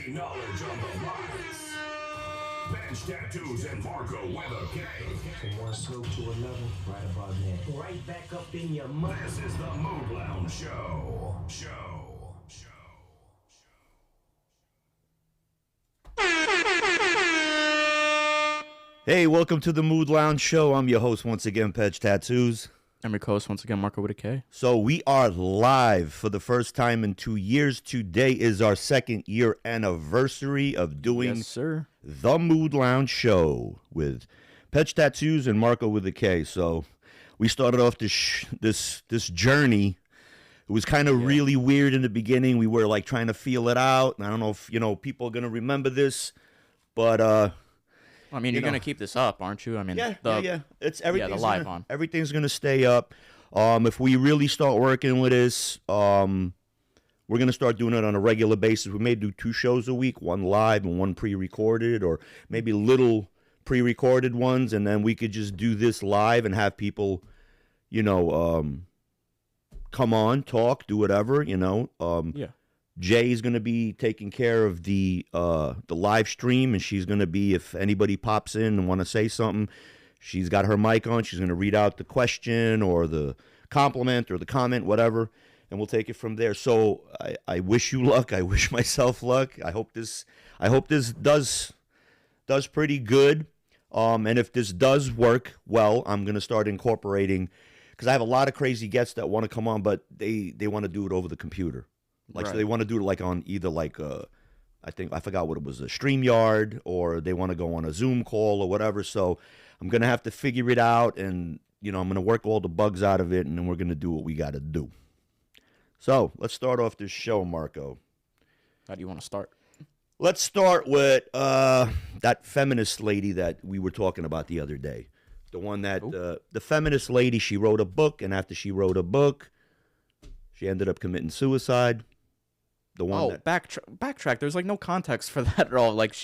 crazy knowledge on the lines. Bench tattoos and Marco with a K. From one slope to another, right about there. Right back up in your mouth. This is the Mood Lounge Show. Hey, welcome to the Mood Lounge Show. I'm your host once again, Bench Tattoos. I'm your co-host once again, Marco with a K. So we are live for the first time in 2 years. Today is our second year anniversary of doing Yes, sir. the Mood Lounge Show with Bench Tattoos and Marco with a K. So we started off this journey. It was kind of really weird in the beginning. We were like trying to feel it out. And I don't know if people are gonna remember this, but I mean, you're going to keep this up, aren't you? I mean, yeah. It's everything's the live gonna, on. Everything's gonna stay up. If we really start working with this, we're gonna start doing it on a regular basis. We may do 2 shows a week, one live and one pre-recorded, or maybe little pre-recorded ones, and then we could just do this live and have people, come on, talk, do whatever. Jay's going to be taking care of the live stream, and she's going to be, if anybody pops in and want to say something, she's got her mic on. She's going to read out the question or the compliment or the comment, whatever, and we'll take it from there. So I wish you luck. I wish myself luck. I hope this does pretty good. And if this does work well, I'm going to start incorporating, because I have a lot of crazy guests that want to come on, but they want to do it over the computer. So they want to do it like on either I forgot what it was, a StreamYard, or they want to go on a Zoom call or whatever. So I'm going to have to figure it out, and, I'm going to work all the bugs out of it, and then we're going to do what we got to do. So let's start off this show, Marco. How do you want to start? Let's start with that feminist lady that we were talking about the other day. The one that, the feminist lady, she wrote a book, and after she wrote a book, she ended up committing suicide. The one backtrack. There's like no context for that at all. Like,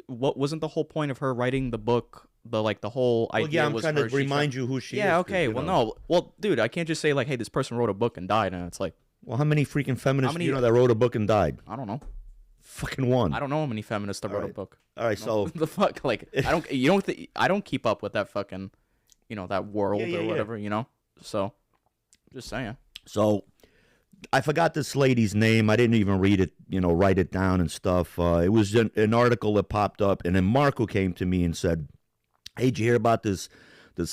what wasn't the whole point of her writing the book? The whole idea I'm was trying to remind you who she is. Yeah, okay. Well, no. Well, dude, I can't just say like, hey, this person wrote a book and died, and it's like, well, how many freaking feminists do you know that wrote a book and died? I don't know. Fucking one. I don't know how many feminists that wrote a book. All right, so the fuck, like, I don't keep up with that fucking, that world or whatever, So, just saying. So, I forgot this lady's name. I didn't even read it, write it down and stuff. It was an article that popped up, and then Marco came to me and said, hey, did you hear about this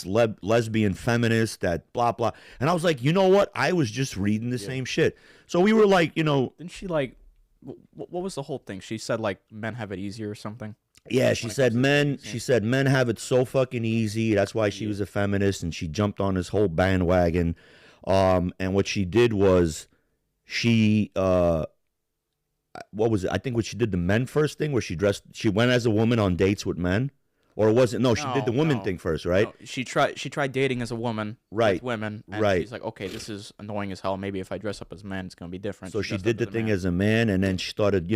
lesbian feminist that blah, blah? And I was like, you know what? I was just reading the same shit. So we were like, Didn't she, like, what was the whole thing? She said, like, men have it easier or something? Yeah, she said men have it so fucking easy. That's why she was a feminist, and she jumped on this whole bandwagon. And what she did was she what was it? I think what she did, the men first thing, where she went as a woman on dates with men, or was it? No, she did the women thing first, right? No, she tried dating as a woman, with women, and she's like, okay, this is annoying as hell. Maybe if I dress up as a man, it's gonna be different. So she did the thing as a man, and then she started,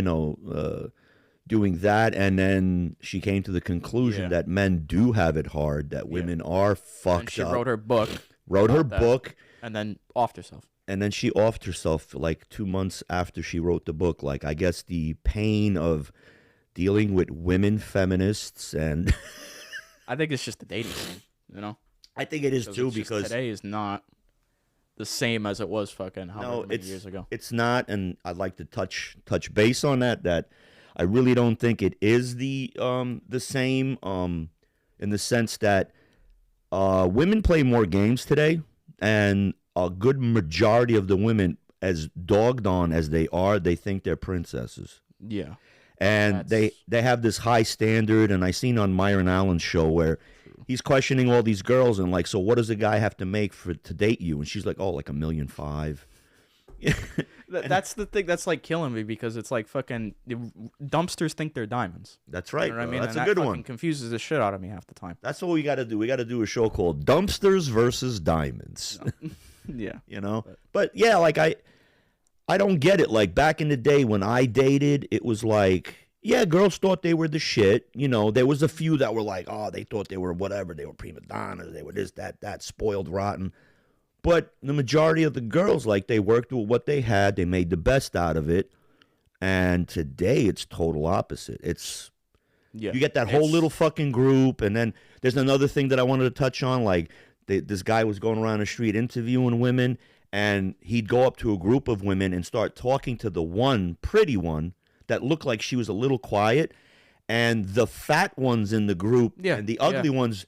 doing that, and then she came to the conclusion that men do have it hard, that women are fucked and she up. wrote her book. And then offed herself. And then she offed herself like 2 months after she wrote the book. Like, I guess the pain of dealing with women feminists, and I think it's just the dating scene, I think it is too, because today is not the same as it was fucking many years ago. It's not, and I'd like to touch base on that I really don't think it is the same in the sense that women play more games today, and a good majority of the women, as dogged on as they are, they think they're princesses. Yeah. And they have this high standard, and I seen on Myron Allen's show where he's questioning all these girls, and like, so what does a guy have to make to date you? And she's like, oh, like $1.5 million. That's the thing that's like killing me, because it's like fucking dumpsters think they're diamonds. That's right. You know what I mean? That's and a good that one. Confuses the shit out of me half the time. That's what we got to do. We got to do a show called Dumpsters versus Diamonds. Yeah. But yeah, like I don't get it. Like, back in the day when I dated, it was like, yeah, girls thought they were the shit. There was a few that were like, oh, they thought they were whatever. They were prima donnas. They were this, that, spoiled rotten. But the majority of the girls, like, they worked with what they had. They made the best out of it. And today it's total opposite. It's Yeah. you get that whole little fucking group, and then there's another thing that I wanted to touch on. Like this guy was going around the street interviewing women, and he'd go up to a group of women and start talking to the one pretty one that looked like she was a little quiet, and the fat ones in the group and the ugly ones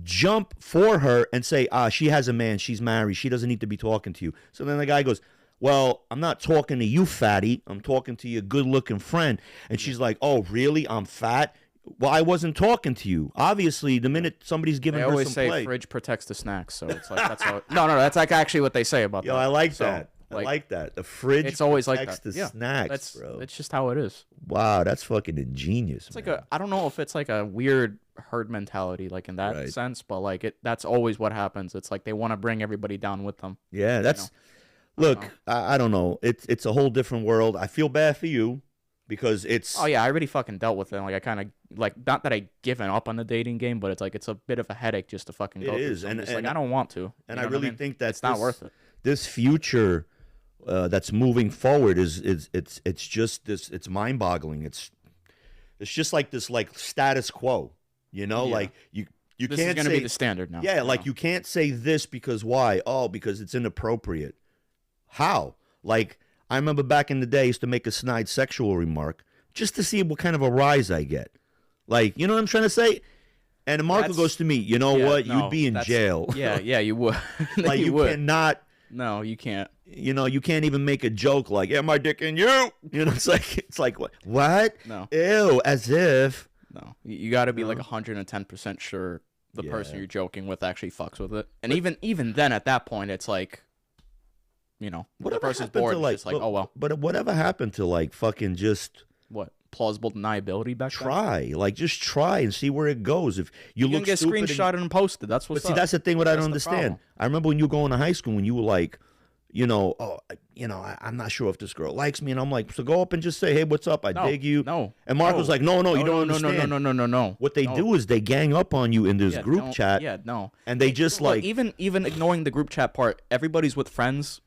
jump for her and say, she has a man, she's married, she doesn't need to be talking to you. So then the guy goes, well, I'm not talking to you, fatty. I'm talking to your good-looking friend. And she's like, oh, really? I'm fat? Well, I wasn't talking to you. Obviously, the minute somebody's giving her some play. They always say fridge protects the snacks, so it's like that's all. No, that's like actually what they say about that. Yo, I like that. I like that. The fridge it's always like protects that. the snacks, bro. It's just how it is. Wow, that's fucking ingenious. It's like I don't know if it's like a weird herd mentality, like in that sense, but like that's always what happens. It's like they want to bring everybody down with them. Yeah, that's. Look, I don't know. It's a whole different world. I feel bad for you because it's. Oh yeah, I already fucking dealt with it. Like I kind of like not that I given up on the dating game, but it's like it's a bit of a headache just to fucking go. It is, and like I don't want to. And I really think that it's not worth it. This future that's moving forward is it's just this. It's mind boggling. It's just like this like status quo. You know, like you this can't. This is going to say, be the standard now. Yeah, like you can't say this because why? Oh, because it's inappropriate. How? Like, I remember back in the day, I used to make a snide sexual remark just to see what kind of a rise I get. Like, you know what I'm trying to say? And Marco goes to me, you know what? You'd be in jail. Yeah, you would. Like, you cannot. No, you can't. You know, you can't even make a joke like, yeah, my dick in you. You know, it's like what? What? No. Ew, as if. No. You got to be like 110% sure the person you're joking with actually fucks with it. And even then, at that point, it's like, you know, the person's bored, like, just like, oh, well. But whatever happened to, like, fucking just... What? Plausible deniability back then? Try. Like, just try and see where it goes. If you look get stupid... screenshotted and posted. That's what's But see, that's the thing what I don't understand. I remember when you were going to high school, when you were like, you know, I'm not sure if this girl likes me. And I'm like, so go up and just say, hey, what's up? I dig you. No. And Mark was like, no, you don't understand. No. What they do is they gang up on you in this group chat. Yeah, no. And they just like... Even ignoring the group chat part, everybody's with friends.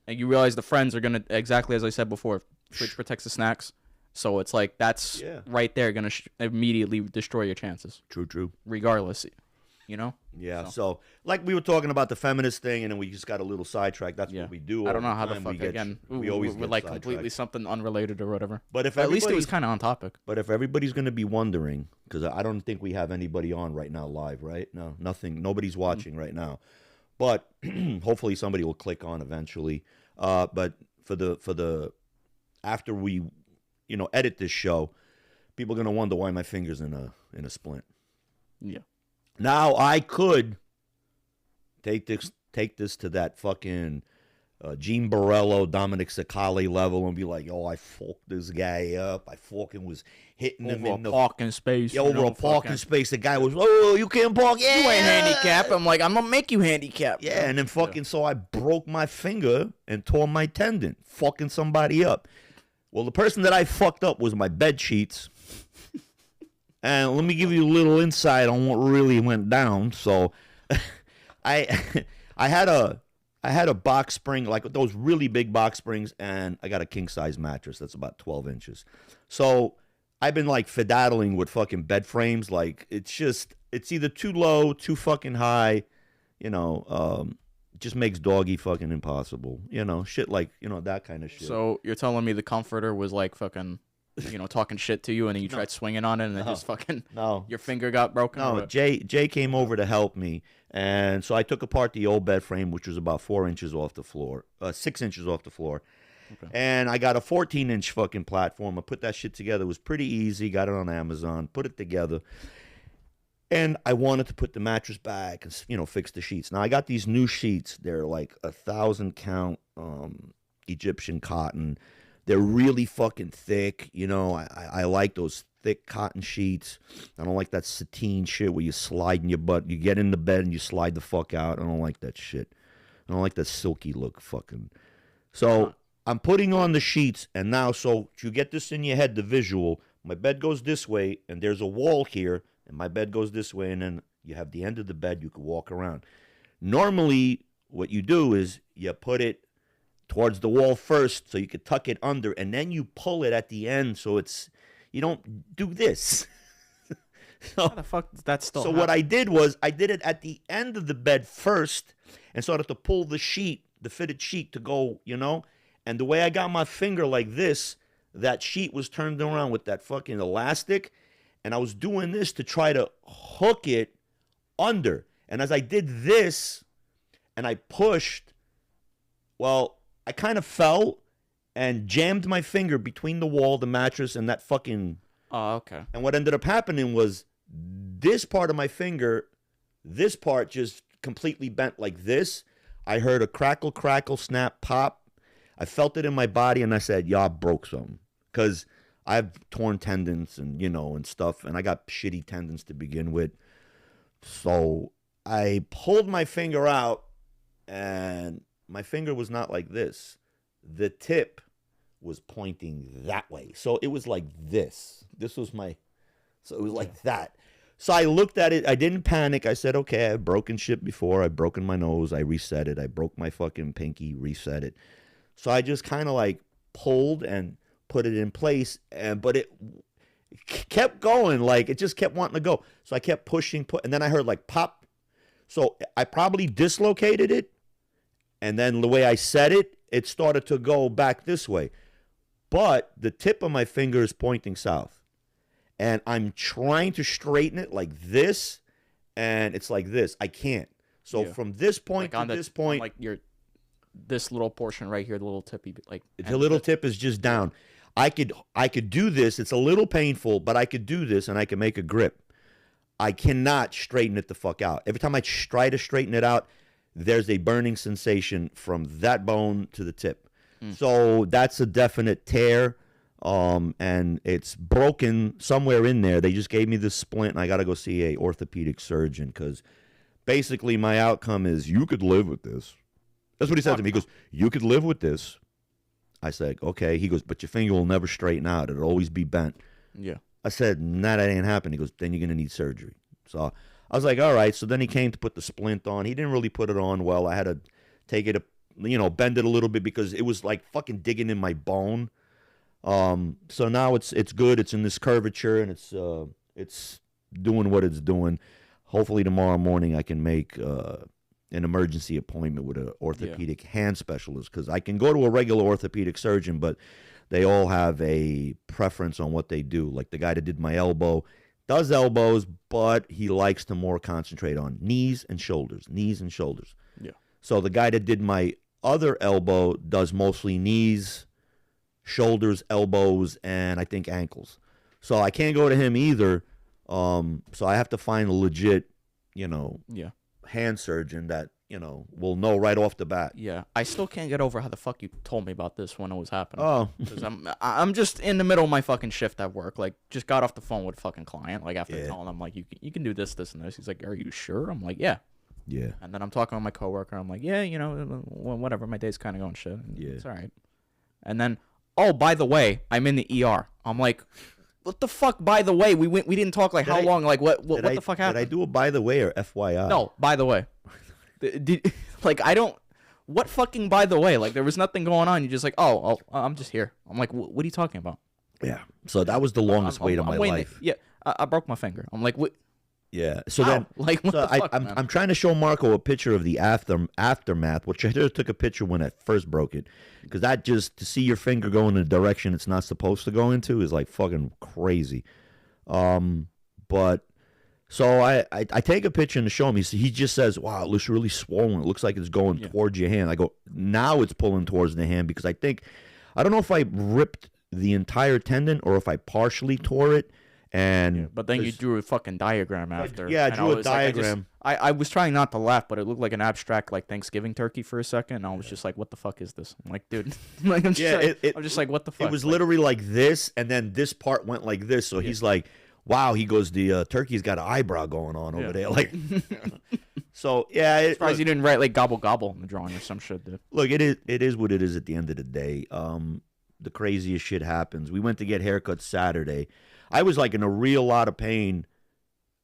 And you realize the friends are going to, exactly as I said before, fridge protects the snacks. So it's like, that's right there going to immediately destroy your chances. True. Regardless, you know? Yeah, so like we were talking about the feminist thing, and then we just got a little sidetracked. That's what we do. I don't know how the fuck, we always get like completely something unrelated or whatever. But if at least it was kind of on topic. But if everybody's going to be wondering, because I don't think we have anybody on right now live, right? No, nothing. Nobody's watching right now. But hopefully somebody will click on eventually. But for the after we, edit this show, people are gonna wonder why my finger's in a splint. Yeah. Now I could take this to that fucking Gene Borello, Dominic Sicali level and be like, yo, I fucked this guy up. I fucking was hitting him in the parking space. Over a parking space. The guy was, oh, you can't park. Yeah. You ain't handicapped. I'm like, I'm going to make you handicapped. Yeah, and then so I broke my finger and tore my tendon, fucking somebody up. Well, the person that I fucked up was my bed sheets. And let me give you a little insight on what really went down. So I had a box spring, like those really big box springs, and I got a king size mattress that's about 12 inches. So I've been like fiddling with fucking bed frames. Like it's either too low, too fucking high, just makes doggy fucking impossible. Shit like, that kind of shit. So you're telling me the comforter was like fucking, talking shit to you, and then you tried swinging on it, and then just fucking, your finger got broken? No, Jay came over to help me. And so I took apart the old bed frame, which was about 4 inches off the floor, 6 inches off the floor. Okay. And I got a 14-inch fucking platform. I put that shit together. It was pretty easy. Got it on Amazon. Put it together. And I wanted to put the mattress back and, fix the sheets. Now, I got these new sheets. They're like 1,000 count Egyptian cotton. They're really fucking thick. I like those thick cotton sheets. I don't like that sateen shit where you slide in your butt. You get in the bed and you slide the fuck out. I don't like that shit. I don't like that silky look fucking. So I'm putting on the sheets, and now, so you get this in your head, the visual. My bed goes this way, and there's a wall here, and my bed goes this way, and then you have the end of the bed. You can walk around. Normally, what you do is you put it towards the wall first so you could tuck it under, and then you pull it at the end so you don't do this. How the fuck does that still So happen? what I did was I did it at the end of the bed first and started to pull the sheet, the fitted sheet to go, and the way I got my finger like this, that sheet was turned around with that fucking elastic, and I was doing this to try to hook it under. And as I did this and I pushed, well, I kind of fell and jammed my finger between the wall, the mattress, and that fucking... Oh, okay. And what ended up happening was this part of my finger, this part just completely bent like this. I heard a crackle, snap, pop. I felt it in my body, and I said, "Yeah, I broke something." Because I have torn tendons and stuff, and I got shitty tendons to begin with. So I pulled my finger out, and my finger was not like this. The tip was pointing that way. So it was like this. So it was like that. So I looked at it. I didn't panic. I said, okay, I've broken shit before. I've broken my nose. I reset it. I broke my fucking pinky, reset it. So I just kind of like pulled and put it in place. But it kept going. Like it just kept wanting to go. So I kept pushing, and then I heard like pop. So I probably dislocated it. And then the way I set it, it started to go back this way. But the tip of my finger is pointing south. And I'm trying to straighten it like this, and it's like this. I can't. So from this point to this point, like this little portion right here, the little tippy, like the little tip is just down. I could do this. It's a little painful, but I could do this, and I can make a grip. I cannot straighten it the fuck out. Every time I try to straighten it out, there's a burning sensation from that bone to the tip. So that's a definite tear. And it's broken somewhere in there. They just gave me this splint, and I got to go see a orthopedic surgeon because basically my outcome is you could live with this. That's what he said to me. He goes, you could live with this. I said, okay. He goes, but your finger will never straighten out. It'll always be bent. Yeah. I said, nah, that ain't happening. He goes, then you're going to need surgery. So I was like, all right. So then he came to put the splint on. He didn't really put it on well. I had to take it, bend it a little bit because it was like fucking digging in my bone. So now it's good. It's in this curvature, and it's doing what it's doing. Hopefully tomorrow morning I can make an emergency appointment with an orthopedic hand specialist because I can go to a regular orthopedic surgeon, but they all have a preference on what they do. Like the guy that did my elbow does elbows, but he likes to more concentrate on knees and shoulders. Yeah. So the guy that did my other elbow does mostly knees, shoulders, elbows, and I think ankles. So I can't go to him either. So I have to find a legit, hand surgeon that, will know right off the bat. Yeah. I still can't get over how the fuck you told me about this when it was happening. Oh. Because I'm just in the middle of my fucking shift at work. Like, just got off the phone with a fucking client. Like, after telling him, like, you can do this, this, and this. He's like, are you sure? I'm like, yeah. Yeah. And then I'm talking with my coworker. I'm like, yeah, whatever. My day's kind of going shit. And it's all right. And then, oh, by the way, I'm in the ER. I'm like, what the fuck? By the way, we didn't talk like how long? Like what the fuck happened? Did I do a by the way or FYI? No, by the way. What fucking by the way? Like there was nothing going on. You're just like, oh, I'm just here. I'm like, what are you talking about? Yeah. So that was the longest wait of my life. Yeah, I broke my finger. I'm like, what? Yeah. So then, like, what the fuck, I'm trying to show Marco a picture of the aftermath, which I just took a picture when I first broke it, because that just to see your finger go in a direction it's not supposed to go into is like fucking crazy. But so I take a picture and to show him. He just says, "Wow, it looks really swollen. It looks like it's going towards your hand." I go, "Now it's pulling towards the hand because I don't know if I ripped the entire tendon or if I partially tore it." And but then you drew a fucking diagram after. Yeah, I drew a diagram. I was trying not to laugh, but it looked like an abstract like Thanksgiving turkey for a second. And I was just like, "What the fuck is this?" I'm like, "Dude," like I'm just like, "What the fuck?" It was literally like this, and then this part went like this. So he's like, "Wow," he goes, "The turkey's got an eyebrow going on over there." Like, so yeah. Surprised you didn't write like gobble gobble in the drawing or some shit, dude. Look, it is what it is at the end of the day. The craziest shit happens. We went to get haircuts Saturday. I was like in a real lot of pain.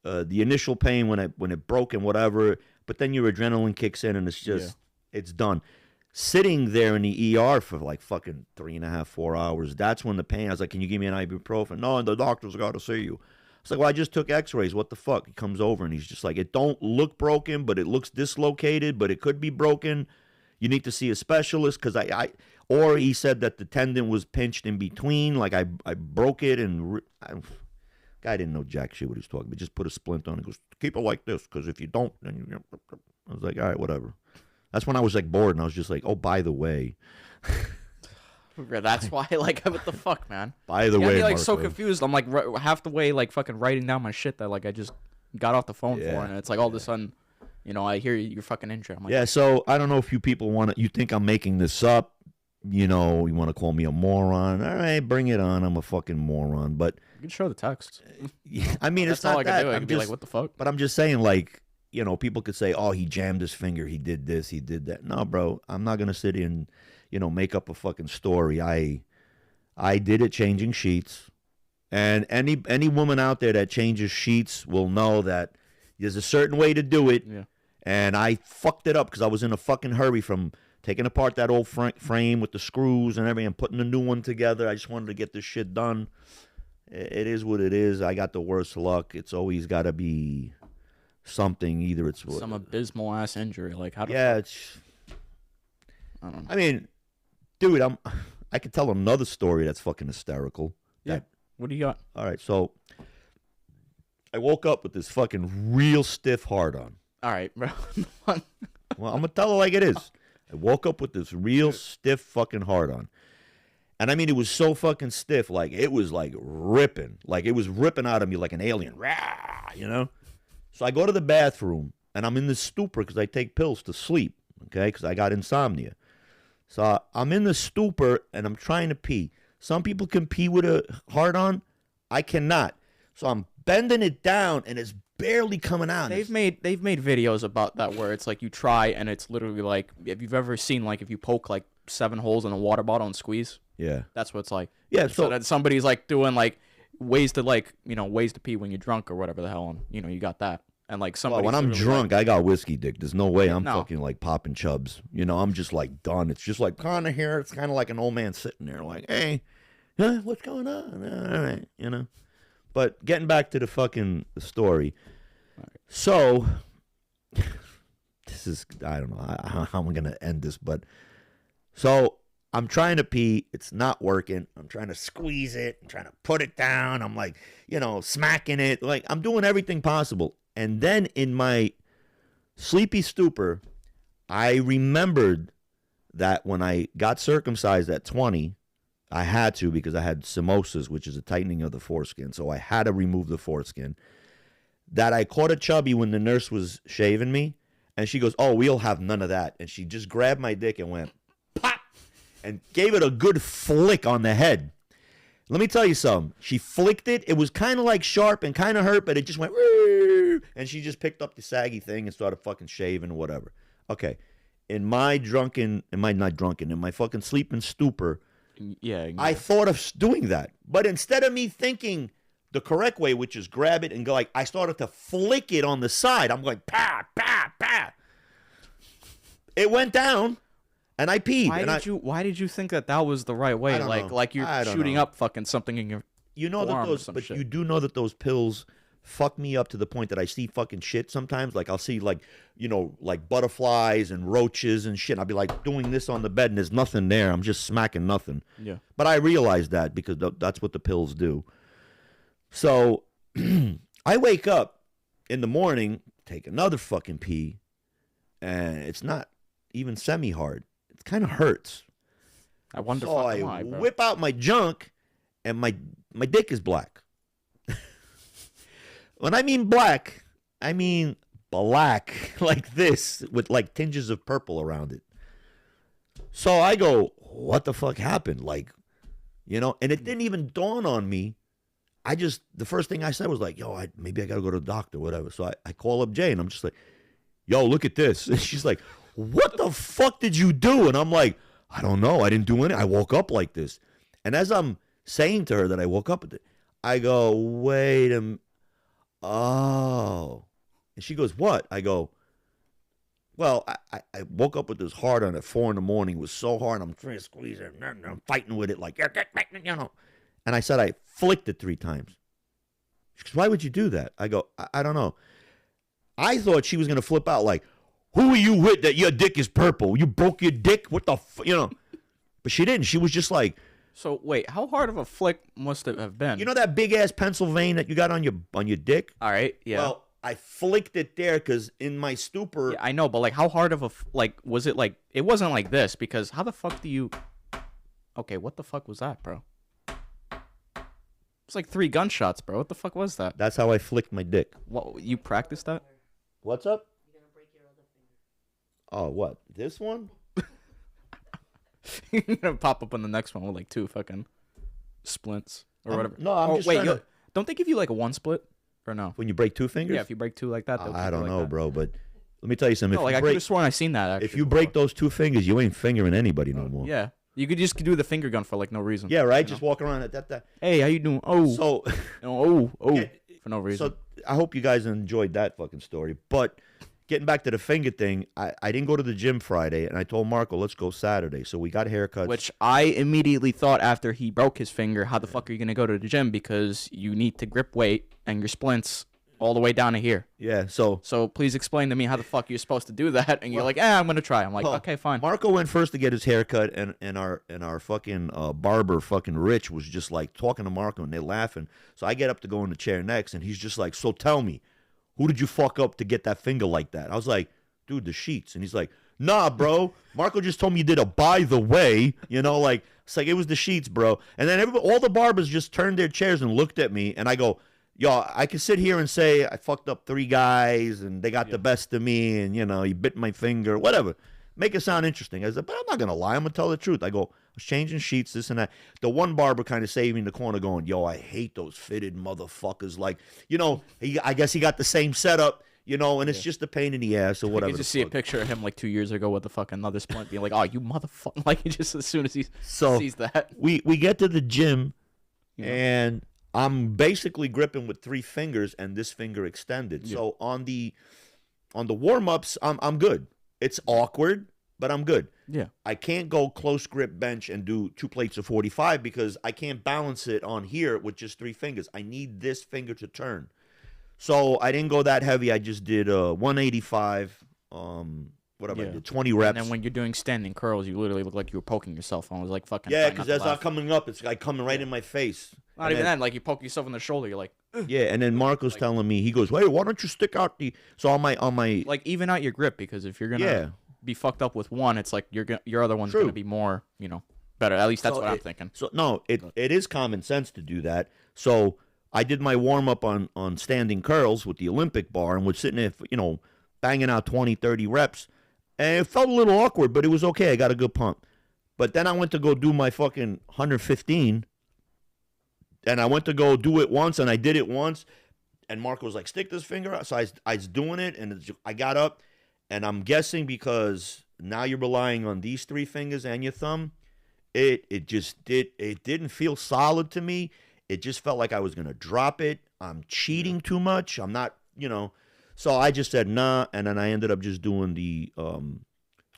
The initial pain when it broke and whatever, but then your adrenaline kicks in and it's just it's done. sitting there in the ER for like fucking 3.5, 4 hours. That's when the pain. I was like, "Can you give me an ibuprofen?" "No, and the doctor's got to see you." It's like, "Well, I just took X-rays. What the fuck?" He comes over and he's just like, "It don't look broken, but it looks dislocated, but it could be broken. You need to see a specialist because Or he said that the tendon was pinched in between, like I broke it and guy didn't know jack shit what he was talking about. Just put a splint on it. Goes, keep it like this because if you don't, then you. I was like, all right, whatever. That's when I was like bored and I was just like, oh, by the way. That's why, like, what the fuck, man? By the way, me, like, Marco. so confused. I'm like half the way, like, fucking writing down my shit that like I just got off the phone for, and it's like all of a sudden, you know, I hear you're fucking injured. I'm like, yeah, so I don't know if you people you think I'm making this up. You know, you want to call me a moron. All right, bring it on. I'm a fucking moron. But you can show the text. I mean, that's it's not all I can that. do. I can I'm be just, like, what the fuck? But I'm just saying, like, you know, people could say, oh, he jammed his finger. He did this. He did that. No, bro, I'm not going to sit here and, you know, make up a fucking story. I did it changing sheets. And any woman out there that changes sheets will know that there's a certain way to do it. Yeah. And I fucked it up because I was in a fucking hurry from taking apart that old frame with the screws and everything and putting a new one together. I just wanted to get this shit done. It is what it is. I got the worst luck. It's always got to be something. Either it's some abysmal ass injury. Like, how do it's. I don't know. I mean, dude, I could tell another story that's fucking hysterical. Yeah. What do you got? All right, so I woke up with this fucking real stiff hard on. All right, bro. Well, I'm gonna tell it like it is. I woke up with this real stiff fucking hard on. And I mean, it was so fucking stiff, like it was like ripping. Like it was ripping out of me like an alien. Rah, you know? So I go to the bathroom and I'm in the stupor because I take pills to sleep, okay? Because I got insomnia. So I'm in the stupor and I'm trying to pee. Some people can pee with a hard on. I cannot. So I'm bending it down and it's barely coming out. They've made videos about that where it's like you try and it's literally like, if you've ever seen like if you poke like 7 holes in a water bottle and squeeze. Yeah. That's what it's like. Yeah. So that somebody's like doing like ways to pee when you're drunk or whatever the hell, and you know you got that. And like somebody. Well, when I'm drunk, I got whiskey dick. There's no way I'm No. fucking like popping chubs. You know, I'm just like done. It's just like kind of here. It's kind of like an old man sitting there, like, hey, huh, what's going on? All right, you know. But getting back to the story. So, this is, I don't know how I'm going to end this, but so I'm trying to pee. It's not working. I'm trying to squeeze it. I'm trying to put it down. I'm like, you know, smacking it. Like, I'm doing everything possible. And then in my sleepy stupor, I remembered that when I got circumcised at 20, I had to because I had simosis, which is a tightening of the foreskin. So I had to remove the foreskin. That I caught a chubby when the nurse was shaving me. And she goes, oh, we'll have none of that. And she just grabbed my dick and went, pop, and gave it a good flick on the head. Let me tell you something. She flicked it. It was kind of like sharp and kind of hurt, but it just went, and she just picked up the saggy thing and started fucking shaving or whatever. Okay. In my fucking sleeping stupor, yeah. I thought of doing that. But instead of me thinking the correct way, which is grab it and go like, I started to flick it on the side. I'm going, pa, pa, pa. It went down, and I peed. Why did you think that was the right way? Like you're shooting up fucking something in your but you do know that those pills fuck me up to the point that I see fucking shit sometimes. Like I'll see like, you know, like butterflies and roaches and shit. I'll be like doing this on the bed and there's nothing there. I'm just smacking nothing. Yeah. But I realize that because that's what the pills do. So I wake up in the morning, take another fucking pee, and it's not even semi-hard. It kind of hurts. I wonder so I whip out my junk, and my dick is black. When I mean black, I mean black, like this, with like tinges of purple around it. So I go, what the fuck happened? Like, you know, and it didn't even dawn on me. The first thing I said was like, yo, maybe I got to go to the doctor, whatever. So I call up Jay, and I'm just like, yo, look at this. And she's like, what the fuck did you do? And I'm like, I don't know. I didn't do anything. I woke up like this. And as I'm saying to her that I woke up with it, I go, wait a minute. Oh. And she goes, what? I go, Well, I woke up with this hard on at 4 a.m. It was so hard. I'm trying to squeeze it. I'm fighting with it like, you know. And I said I flicked it 3 times. She goes, why would you do that? I go, I don't know. I thought she was going to flip out like, who are you with that your dick is purple? You broke your dick? What the you know? But she didn't. She was just like. So, wait, how hard of a flick must it have been? You know that big-ass pencil vein that you got on your dick? All right, yeah. Well, I flicked it there because in my stupor. Yeah, I know, but like, how hard of a was it like? It wasn't like this because how the fuck do you? Okay, what the fuck was that, bro? It's like 3 gunshots, bro. What the fuck was that? That's how I flicked my dick. What, you practiced that? What's up? You're gonna break your other finger. Oh, what? This one? You're gonna pop up on the next one with like 2 fucking splints or whatever. No, I'm just trying don't they give you like a 1 split or no? When you break 2 fingers? Yeah, if you break 2 like that. I don't know, bro, but let me tell you something. No, like I could have sworn I seen that. Actually, if you break those 2 fingers, you ain't fingering anybody no more. Yeah, you could just do the finger gun for like no reason. Yeah, right. Just walk around at that. Hey, how you doing? Oh, so yeah, for no reason. So I hope you guys enjoyed that fucking story, but. Getting back to the finger thing, I didn't go to the gym Friday, and I told Marco, let's go Saturday. So we got haircuts. Which I immediately thought after he broke his finger, how the fuck are you going to go to the gym? Because you need to grip weight and your splints all the way down to here. Yeah, so please explain to me how the fuck you're supposed to do that. And you're like, I'm going to try. I'm like, okay, fine. Marco went first to get his haircut, and our fucking barber, fucking Rich, was just like talking to Marco, and they're laughing. So I get up to go in the chair next, and he's just like, so tell me. Who did you fuck up to get that finger like that? I was like, dude, the sheets. And he's like, nah, bro. Marco just told me you did a by the way. You know, like, it's like it was the sheets, bro. And then all the barbers just turned their chairs and looked at me. And I go, yo, I can sit here and say I fucked up 3 guys and they got the best of me. And, you know, he bit my finger, whatever. Make it sound interesting. I said, but I'm not going to lie. I'm going to tell the truth. I go, I was changing sheets, this and that. The one barber kind of saved me in the corner going, yo, I hate those fitted motherfuckers. Like, you know, I guess he got the same setup, you know, and it's just a pain in the ass or whatever. You just see a picture of him like 2 years ago with the fucking another splint being like, oh, you motherfucker. Like, just as soon as he sees that. We get to the gym, and I'm basically gripping with 3 fingers and this finger extended. So on the warm-ups, I'm good. It's awkward, but I'm good. Yeah. I can't go close grip bench and do 2 plates of 45 because I can't balance it on here with just 3 fingers. I need this finger to turn. So I didn't go that heavy. I just did 185, whatever. I did 20 reps. And then when you're doing standing curls, you literally look like you were poking yourself. I was like, fucking. Yeah, because that's not coming up. It's like coming right in my face. Not even that. Like you poke yourself in the shoulder. You're like. Ugh. Yeah, and then Marco's telling me, he goes, "Hey, why don't you stick out the?" So on my like even out your grip, because if you're gonna be fucked up with one, it's like your other one's gonna be more, you know, better. At least that's what I'm thinking. So no, it is common sense to do that. So I did my warm up on standing curls with the Olympic bar and was sitting there, you know, banging out 20, 30 reps, and it felt a little awkward, but it was okay. I got a good pump. But then I went to go do my fucking 115. And I went to go do it once, and I did it once, and Marco was like, stick this finger out. So I was doing it, and I got up, and I'm guessing because now you're relying on these 3 fingers and your thumb, it didn't feel solid to me. It just felt like I was going to drop it. I'm cheating too much. I'm not, you know. So I just said, nah, and then I ended up just doing the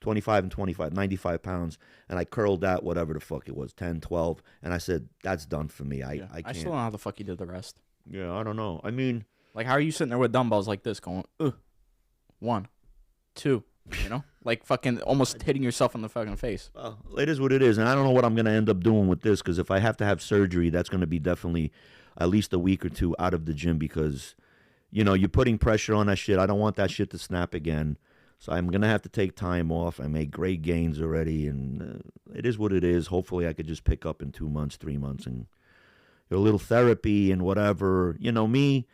25 and 25, 95 pounds, and I curled that, whatever the fuck it was, 10, 12, and I said, that's done for me. I can't. I still don't know how the fuck you did the rest. Yeah, I don't know. I mean... Like, how are you sitting there with dumbbells like this going, 1, 2, you know? Like, fucking almost hitting yourself in the fucking face. Well, it is what it is, and I don't know what I'm going to end up doing with this, because if I have to have surgery, that's going to be definitely at least a week or 2 out of the gym, because, you know, you're putting pressure on that shit. I don't want that shit to snap again. So I'm going to have to take time off. I made great gains already, and it is what it is. Hopefully I could just pick up in 2 months, 3 months, and a little therapy and whatever. You know, me,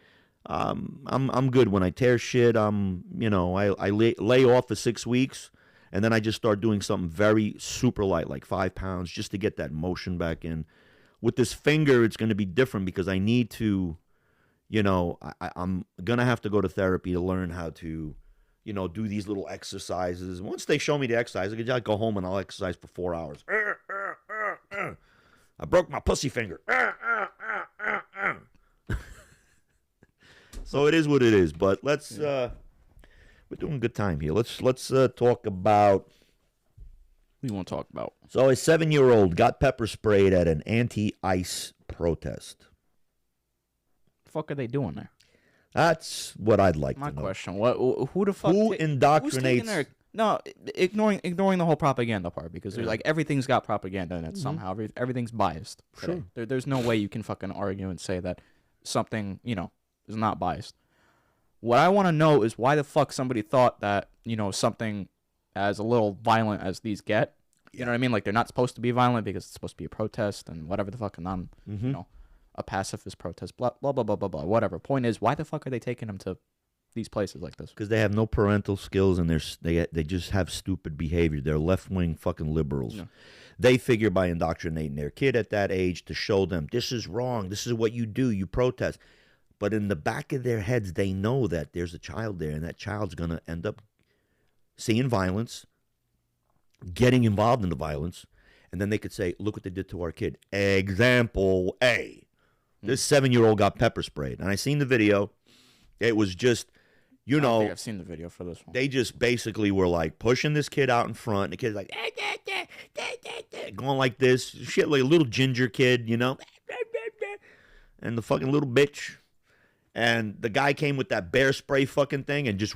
I'm good. When I tear shit, you know, I lay off for 6 weeks, and then I just start doing something very super light, like 5 pounds, just to get that motion back in. With this finger, it's going to be different because I need to, you know, I'm going to have to go to therapy to learn how to, you know, do these little exercises. Once they show me the exercise, I can just go home and I'll exercise for 4 hours. I broke my pussy finger. So it is what it is. But let's we're doing a good time here. Let's talk about. We won't talk about. So a 7-year-old got pepper sprayed at an anti-ICE protest. The fuck are they doing there? That's what I'd like My to know. question: What? Who the fuck? Who indoctrinates? No, ignoring the whole propaganda part, because like everything's got propaganda in it somehow. Everything's biased. Sure. There's no way you can fucking argue and say that something is not biased. What I want to know is why the fuck somebody thought that something as a little violent as these get. You know what I mean? Like, they're not supposed to be violent because it's supposed to be a protest and whatever the fuck, a pacifist protest, blah, blah, blah, blah, blah, blah, whatever. Point is, why the fuck are they taking them to these places like this? Because they have no parental skills and they just have stupid behavior. They're left-wing fucking liberals. Yeah. They figure by indoctrinating their kid at that age to show them, this is wrong, this is what you do, you protest. But in the back of their heads, they know that there's a child there and that child's going to end up seeing violence, getting involved in the violence, and then they could say, look what they did to our kid. Example A. This 7-year-old got pepper sprayed. And I seen the video. It was just, I don't think I've seen the video for this one. They just basically were like pushing this kid out in front. And the kid's like, going like this. Shit, like a little ginger kid, And the fucking little bitch. And the guy came with that bear spray fucking thing and just.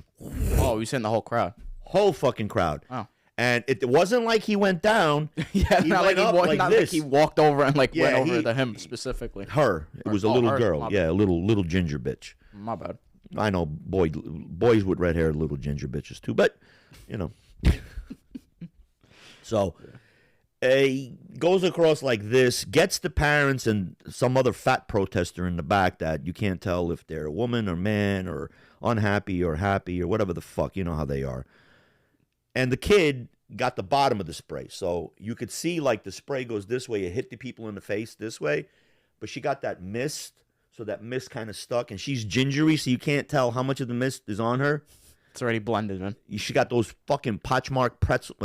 Oh, he's hitting the whole crowd. Whole fucking crowd. Oh. And it wasn't like he went down. Yeah, he went up like this. Like he walked over and went over to him specifically. Her. It was a little girl. Yeah, a little ginger bitch. My bad. I know boys with red hair are little ginger bitches too, but So goes across like this, gets the parents and some other fat protester in the back that you can't tell if they're a woman or man or unhappy or happy or whatever the fuck, you know how they are. And the kid got the bottom of the spray. So you could see like the spray goes this way, it hit the people in the face this way, but she got that mist, so that mist kind of stuck, and she's gingery, so you can't tell how much of the mist is on her. It's already blended, man. She got those fucking Pochmark pretzel.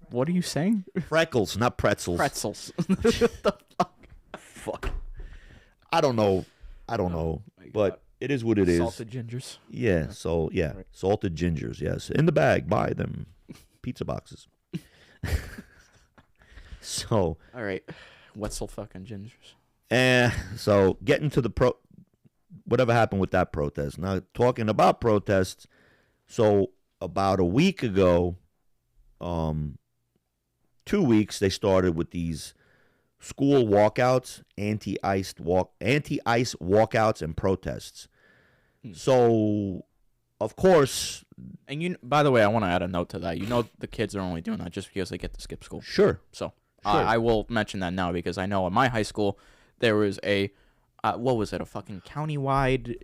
What are you saying? Freckles, not pretzels. Pretzels. What the fuck? Fuck. I don't know, but it is what it is. Salted gingers. Yeah, so, yeah. Right. Salted gingers, yes. In the bag, buy them. Pizza boxes. So. All right. Wetzel fucking gingers. So, getting to whatever happened with that protest. Now, talking about protests, so about a week ago, 2 weeks, they started with these school walkouts, anti-ICE walkouts and protests. So, of course. And by the way, I want to add a note to that. The kids are only doing that just because they get to skip school. Sure. So, I will mention that now because I know in my high school there was a, what was it, a fucking countywide,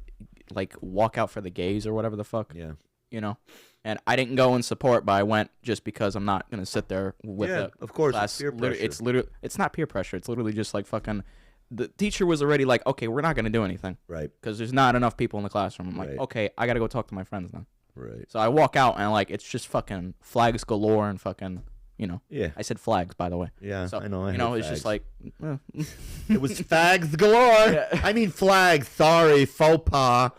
like, walkout for the gays or whatever the fuck. Yeah. And I didn't go in support, but I went just because I'm not gonna sit there with of course, class. Peer pressure. It's not peer pressure. It's literally just like fucking. The teacher was already like, okay, we're not gonna do anything, right? Because there's not enough people in the classroom. I'm like, right. Okay, I gotta go talk to my friends now. Right. So I walk out and like it's just fucking flags galore and fucking. Yeah. I said flags, by the way. Yeah, so, I know. It's just like. It was fags galore. Yeah. I mean flags. Sorry, faux pas.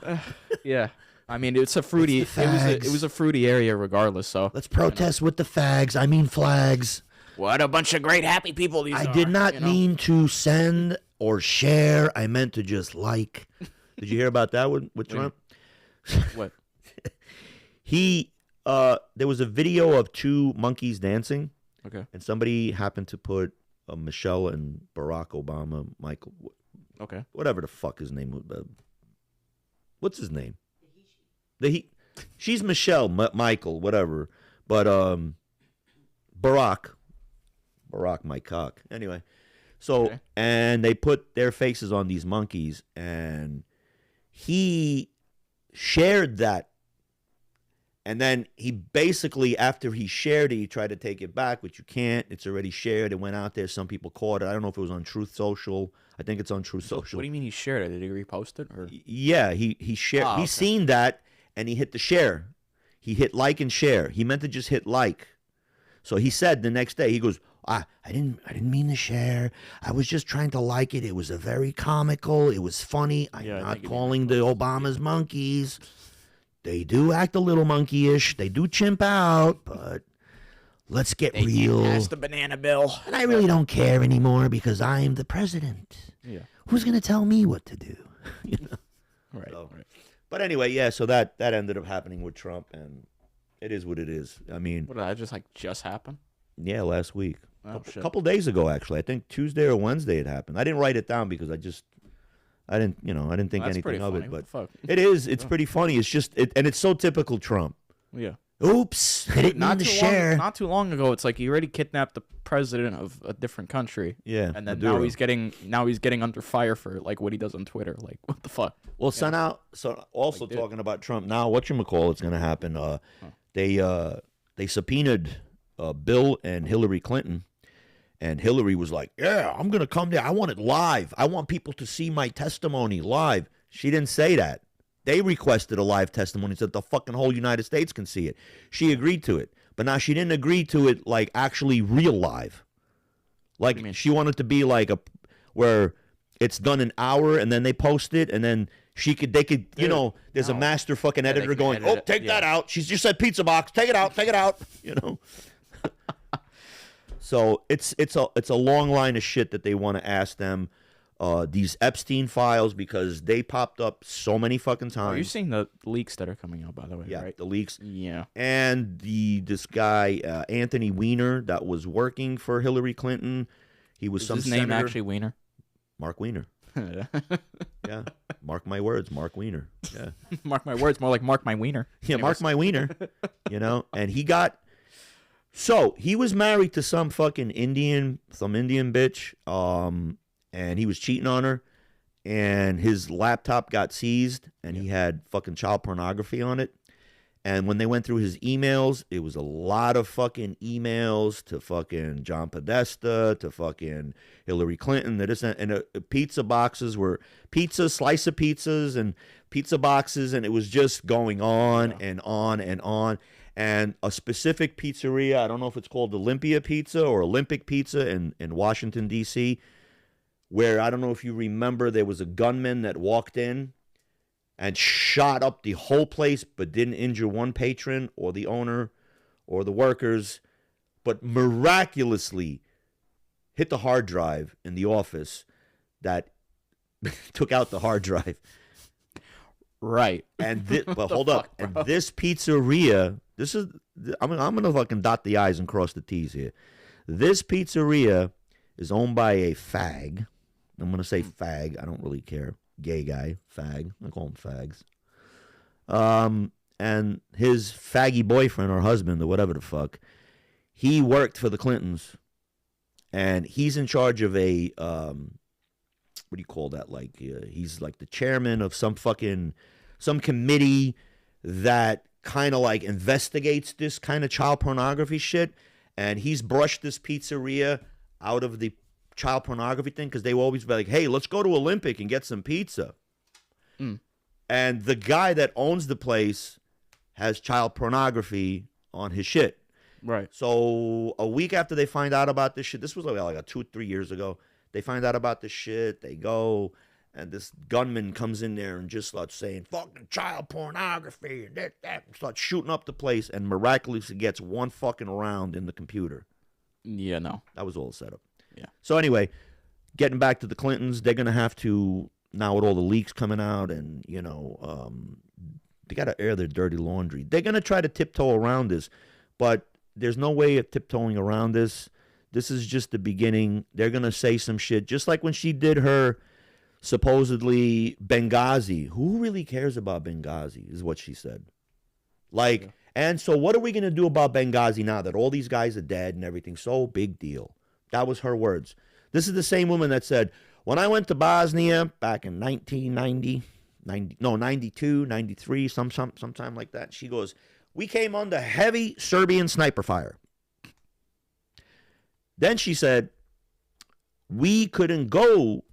Yeah. I mean, it's a fruity. It was a fruity area, regardless. So let's protest with the fags. I mean flags. What a bunch of great happy people these are. I did not mean to send or share. I meant to just like. Did you hear about that with Trump? What? There was a video of two monkeys dancing. Okay. And somebody happened to put Michelle and Barack Obama, Michael. Okay. Whatever the fuck his name was. What's his name? She's Michelle, Michael, whatever. But Barack, my cock. Anyway, so okay. And they put their faces on these monkeys, and he shared that. And then he basically, after he shared it, he tried to take it back, which you can't. It's already shared. It went out there. Some people caught it. I don't know if it was on Truth Social. I think it's on Truth Social. What do you mean he shared it? Did he repost it? Or? Yeah, he shared. Oh, okay. He's seen that, and he hit the share. He hit like and share. He meant to just hit like. So he said the next day, he goes, I didn't mean to share. I was just trying to like it. It was a very comical. It was funny. I'm not calling the Obama's monkeys. they do act a little monkeyish. They do chimp out, but let's get real. Pass the banana bill. And I really don't care anymore because I'm the president. Yeah. Who's going to tell me what to do? You know? Right, So, right. But anyway, yeah, so that ended up happening with Trump, and it is what it is. I mean, What did that just happen? yeah, last week. Oh, A shit. couple days ago, actually. I think Tuesday or Wednesday it happened. I didn't write it down because I didn't think That's anything pretty of funny. it. What But the fuck? it is. It's pretty funny. It's just, and it's so typical Trump. Yeah. Oops, I didn't mean to share. Not too long ago, it's like he already kidnapped the president of a different country. Yeah, And then Maduro. now he's getting under fire for like what he does on Twitter. Like, what the fuck? Well, sent out. So also Like, dude. talking about Trump now, whatchamacall it's going to happen. They subpoenaed Bill and Hillary Clinton, and Hillary was like, "Yeah, I'm going to come there. I want it live. I want people to see my testimony live." She didn't say that. They requested a live testimony so that the fucking whole United States can see it. She agreed to it, but now she didn't agree to it like actually real live. Like she wanted to be like where it's done an hour and then they post it and then they could there's a master fucking editor can going, edit "Oh, it. take that out. She's just said pizza box. Take it out. Take it out." You know. So it's a long line of shit that they want to ask them. These Epstein files, because they popped up so many fucking times. Are you seeing the leaks that are coming out, by the way? Yeah, right? the leaks. Yeah. And this guy Anthony Weiner that was working for Hillary Clinton. He was Is his name actually Wiener? Mark Weiner. Yeah, mark my words, Mark Weiner. Yeah, Mark my words, more like mark my wiener. yeah, Mark my Weiner. And he was married to some fucking Indian bitch. And he was cheating on her, and his laptop got seized, and he had fucking child pornography on it. And when they went through his emails, it was a lot of fucking emails to fucking John Podesta, to fucking Hillary Clinton. And pizza boxes were slice of pizzas and pizza boxes, and it was just going on and on and on. And a specific pizzeria, I don't know if it's called Olympia Pizza or Olympic Pizza in Washington, D.C., where I don't know if you remember, there was a gunman that walked in and shot up the whole place but didn't injure one patron or the owner or the workers, but miraculously hit the hard drive in the office that took out the hard drive. Right. And but hold up. And this pizzeria, I'm going to fucking dot the I's and cross the T's here. This pizzeria is owned by a fag. I'm going to say fag. I don't really care. Gay guy, fag. I call them fags. And his faggy boyfriend or husband or whatever the fuck, he worked for the Clintons. And he's in charge of a, what do you call that? Like, he's like the chairman of some committee that kind of like investigates this kind of child pornography shit. And he's brushed this pizzeria out of the child pornography thing because they will always be like, "Hey, let's go to Olympic and get some pizza." And the guy that owns the place has child pornography on his shit. Right. So a week after they find out about this shit, this was like 2-3 years ago, they find out about this shit, they go, and this gunman comes in there and just starts saying, "Fucking child pornography," and that, and starts shooting up the place, and miraculously gets one fucking round in the computer. Yeah, no. That was all set up. Yeah. So anyway, getting back to the Clintons, they're going to have to, now with all the leaks coming out and, they got to air their dirty laundry. They're going to try to tiptoe around this, but there's no way of tiptoeing around this. This is just the beginning. They're going to say some shit, just like when she did her supposedly Benghazi. Who really cares about Benghazi is what she said. Like, yeah. And so what are we going to do about Benghazi now that all these guys are dead and everything? So big deal. That was her words. This is the same woman that said, when I went to Bosnia back in 1990, 92, 93, sometime like that, she goes, we came under heavy Serbian sniper fire. Then she said, we couldn't go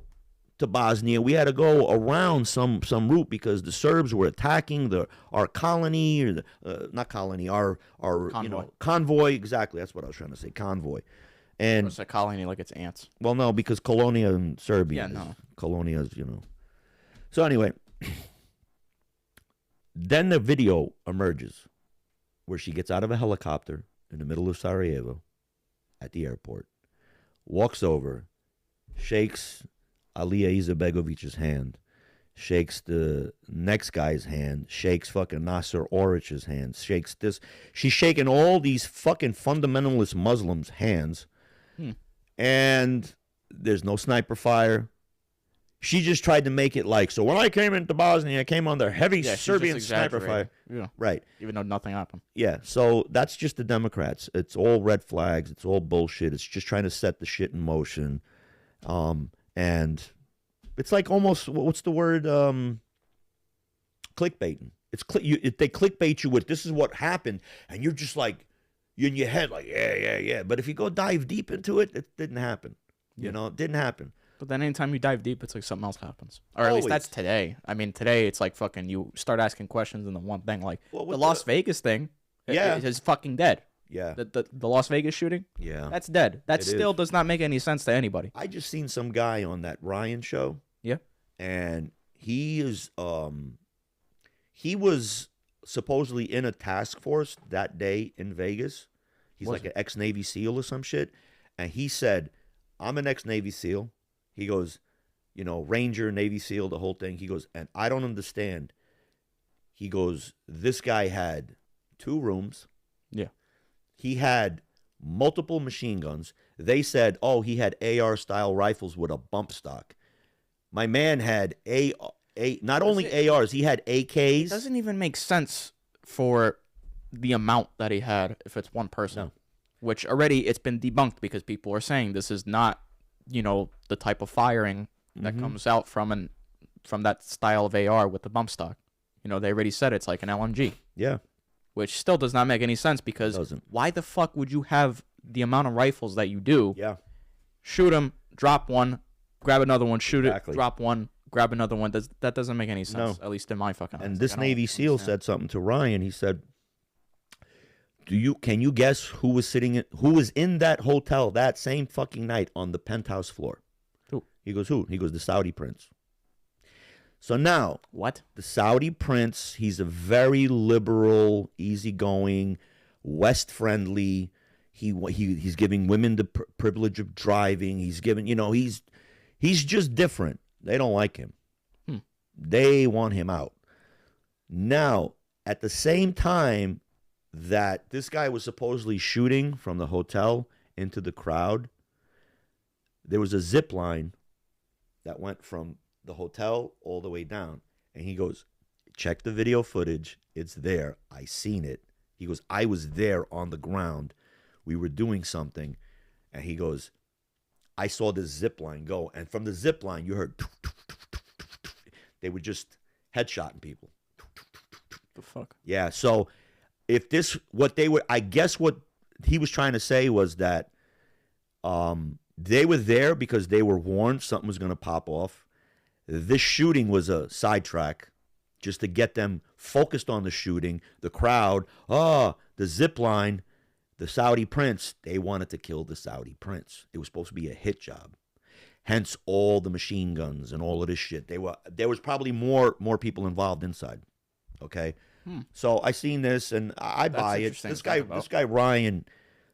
to Bosnia. We had to go around some route because the Serbs were attacking our colony, or not colony, our convoy. Convoy. Exactly, that's what I was trying to say, convoy. And it's a colony like it's ants. Well, no, because Colonia in Serbia. Yeah, no. Colonia is, So anyway, Then the video emerges where she gets out of a helicopter in the middle of Sarajevo at the airport, walks over, shakes Alija Izetbegović's hand, shakes the next guy's hand, shakes fucking Nasser Orich's hand, shakes this. She's shaking all these fucking fundamentalist Muslims' hands, and there's no sniper fire. She just tried to make it like, so when I came into Bosnia, I came under heavy Serbian sniper fire. Yeah. Right. Even though nothing happened. Yeah, so that's just the Democrats. It's all red flags. It's all bullshit. It's just trying to set the shit in motion. And it's like almost, what's the word? Clickbaiting. They clickbait you with, this is what happened, and you're just like, you're in your head like, yeah. But if you go dive deep into it, it didn't happen. You know, it didn't happen. But then anytime you dive deep, it's like something else happens. Or at least that's today. I mean, today it's like fucking, you start asking questions and the one thing, like the Las Vegas thing is fucking dead. Yeah. The Las Vegas shooting? Yeah. That's dead. That still does not make any sense to anybody. I just seen some guy on that Ryan show. Yeah. And he was supposedly in a task force that day in Vegas. He's like an ex-Navy SEAL or some shit. And he said, I'm an ex-Navy SEAL. He goes, you know, Ranger, Navy SEAL, the whole thing. He goes, and I don't understand. He goes, this guy had 2 rooms. Yeah. He had multiple machine guns. They said, oh, he had AR-style rifles with a bump stock. My man had not only ARs, he had AKs. It doesn't even make sense for the amount that he had if it's one person. No. Which already it's been debunked because people are saying this is not, you know, the type of firing that comes out from that style of AR with the bump stock. You know, they already said it's like an LMG. Yeah. Which still does not make any sense because why the fuck would you have the amount of rifles that you do? Yeah. Shoot them, drop one, grab another one, shoot it, drop one, grab another one. That doesn't make any sense, at least in my fucking eyes. And this Navy SEAL said something to Ryan. He said, can you guess who was in that hotel that same fucking night on the penthouse floor? Who? He goes, who? He goes, the Saudi prince. So now, what? The Saudi prince, he's a very liberal, easygoing, West friendly. He's giving women the privilege of driving. He's giving, you know, he's just different. They don't like him. They want him out. Now, at the same time that this guy was supposedly shooting from the hotel into the crowd, there was a zip line that went from the hotel all the way down. And he goes, check the video footage. It's there. I seen it. He goes, I was there on the ground. We were doing something. And he goes, I saw this zip line go. And from the zip line, you heard, they were just headshotting people. The fuck? Yeah. So if this, I guess what he was trying to say was that they were there because they were warned something was going to pop off. This shooting was a sidetrack just to get them focused on the shooting. The crowd, the zip line, the Saudi prince, they wanted to kill the Saudi prince. It was supposed to be a hit job. Hence all the machine guns and all of this shit. There was probably more people involved inside. Okay? So I seen this and I buy it. This guy Ryan,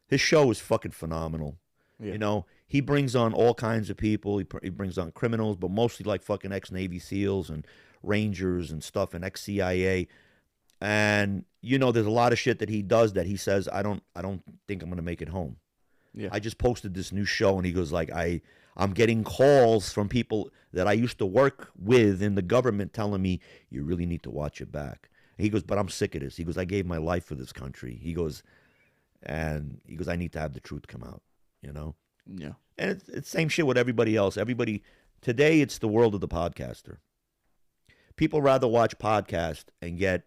his show is fucking phenomenal. Yeah. You know, he brings on all kinds of people. He brings on criminals, but mostly like fucking ex-Navy SEALs and Rangers and stuff and ex-CIA. And you know, there's a lot of shit that he does that he says, I don't think I'm gonna make it home. Yeah. I just posted this new show and he goes like, I'm getting calls from people that I used to work with in the government telling me you really need to watch it back. And he goes, but I'm sick of this. He goes, I gave my life for this country. He goes, I need to have the truth come out. You know? Yeah. And it's the same shit with everybody else. Today it's the world of the podcaster. People rather watch podcasts and get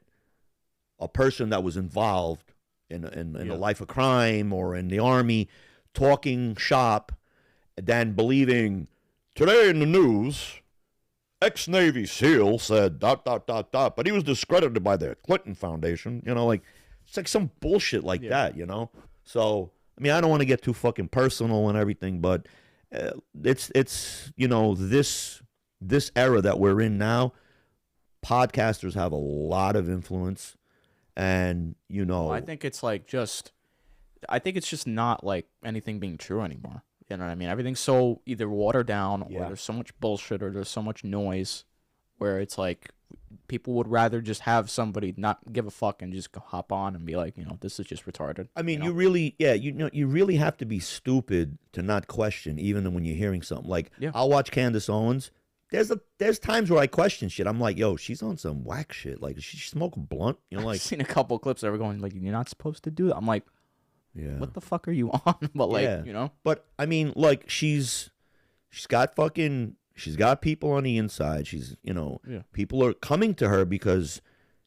a person that was involved in a life of crime or in the army talking shop than believing, today in the news, ex-Navy SEAL said ... but he was discredited by the Clinton Foundation. You know, like, it's like some bullshit like that, you know? So, I mean, I don't want to get too fucking personal and everything, but it's you know, this era that we're in now, podcasters have a lot of influence, and you know, I think it's like I think it's just not like anything being true anymore. You know what I mean? Everything's so either watered down, or there's so much bullshit, or there's so much noise, where it's like people would rather just have somebody not give a fuck and just go hop on and be like, this is just retarded. I mean, you know? you really have to be stupid to not question, even when you're hearing something. Like, I'll watch Candace Owens. There's times where I question shit. I'm like, yo, she's on some whack shit. Like, she smoke a blunt? Like, I've seen a couple clips that were going like, you're not supposed to do that. I'm like, what the fuck are you on? But like, But I mean, like, she's got people on the inside. People are coming to her because,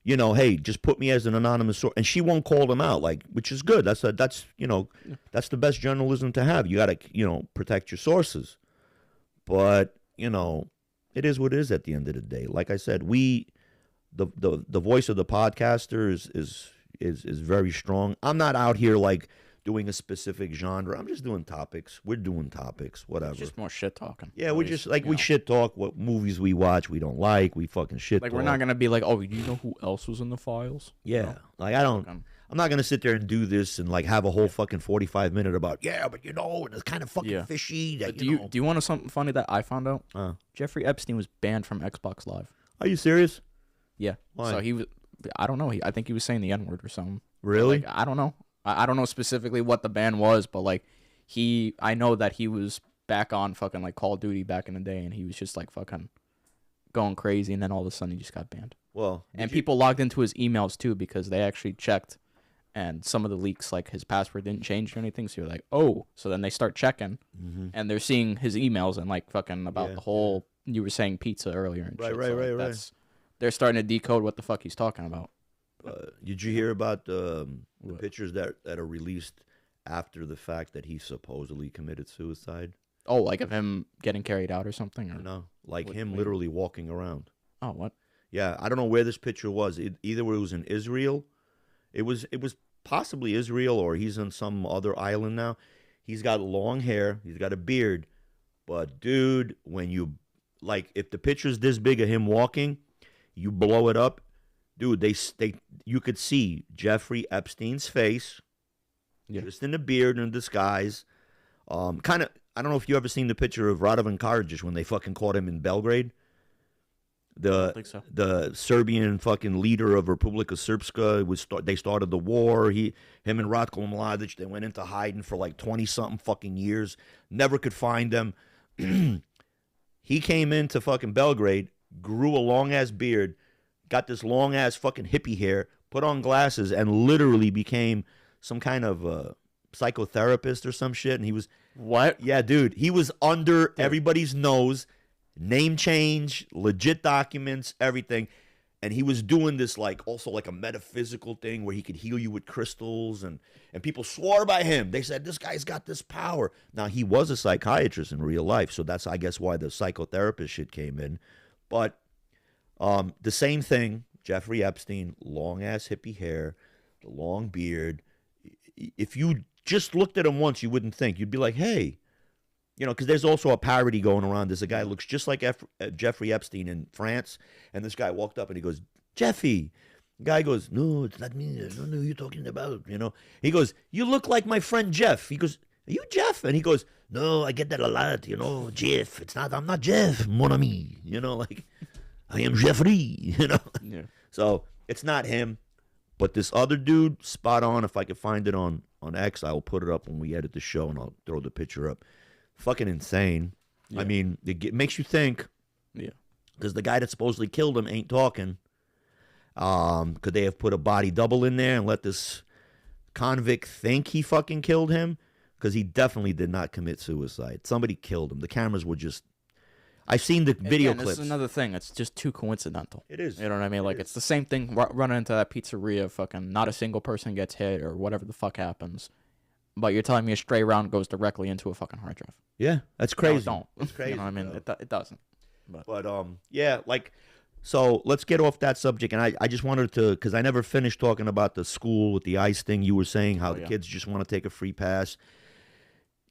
hey, just put me as an anonymous source, and she won't call them out, like, which is good. That's the best journalism to have. You got to, protect your sources. But, it is what it is at the end of the day. Like I said, the voice of the podcaster is very strong. I'm not out here like doing a specific genre. I'm just doing topics. We're doing topics, whatever. It's just more shit talking. Yeah, we're just like, we shit talk what movies we watch we don't like. We fucking shit like talk. We're not gonna be like, oh, you know who else was in the files? Yeah, like I'm not gonna sit there and do this and like have a whole fucking 45-minute about but and it's kind of fucking fishy. That, do you want to know something funny that I found out? Jeffrey Epstein was banned from Xbox Live. Are you serious? Yeah. Why? So he was. I don't know. I think he was saying the N-word or something. Really? Like, I don't know. I don't know specifically what the ban was, but like I know that he was back on fucking like Call of Duty back in the day, and he was just like fucking going crazy, and then all of a sudden he just got banned. Well, and people logged into his emails too because they actually checked, and some of the leaks, like his password didn't change or anything. So you're like, oh, so then they start checking, and they're seeing his emails and like fucking about the whole. You were saying pizza earlier and shit. Right. They're starting to decode what the fuck he's talking about. Did you hear about the pictures that are released after the fact that he supposedly committed suicide? Oh, like of him getting carried out or something? Or no, like him literally walking around. Oh, what? Yeah, I don't know where this picture was. Either it was in Israel. It was possibly Israel, or he's on some other island now. He's got long hair. He's got a beard. But dude, when you if the picture's this big of him walking, you blow it up. Dude, you could see Jeffrey Epstein's face, just in the beard and disguise. Kind of, I don't know if you ever seen the picture of Radovan Karadzic when they fucking caught him in Belgrade. I don't think so. The Serbian fucking leader of Republika Srpska they started the war. Him and Ratko Mladic, they went into hiding for like 20-something fucking years. Never could find them. He came into fucking Belgrade, grew a long-ass beard, got this long-ass fucking hippie hair, put on glasses, and literally became some kind of psychotherapist or some shit. And he was... What? Yeah, dude. He was under everybody's nose, name change, legit documents, everything. And he was doing this also like a metaphysical thing where he could heal you with crystals, and people swore by him. They said, this guy's got this power. Now, he was a psychiatrist in real life, so that's, I guess, why the psychotherapist shit came in. But the same thing, Jeffrey Epstein, long-ass hippie hair, the long beard. If you just looked at him once, you wouldn't think. You'd be like, hey, because there's also a parody going around. There's a guy who looks just like Jeffrey Epstein in France, and this guy walked up and he goes, Jeffy. The guy goes, no, it's not me. I don't know who you're talking about, He goes, you look like my friend Jeff. He goes, are you Jeff? And he goes, no, I get that a lot, Jeff. I'm not Jeff, mon ami. I am Jeffrey, Yeah. So it's not him, but this other dude, spot on. If I could find it on X, I will put it up when we edit the show, and I'll throw the picture up. Fucking insane. Yeah. I mean, it makes you think. Yeah. Because the guy that supposedly killed him ain't talking. Could they have put a body double in there and let this convict think he fucking killed him? Because he definitely did not commit suicide. Somebody killed him. The cameras were just... I've seen the video clips. This is another thing. It's just too coincidental. It is. You know what I mean? It's the same thing running into that pizzeria, fucking not a single person gets hit or whatever the fuck happens. But you're telling me a stray round goes directly into a fucking hard drive. Yeah, that's crazy. No, it don't. It's crazy. You know what I mean? It doesn't. But yeah, so let's get off that subject. And I just wanted to, because I never finished talking about the school with the ICE thing. You were saying how the kids just want to take a free pass.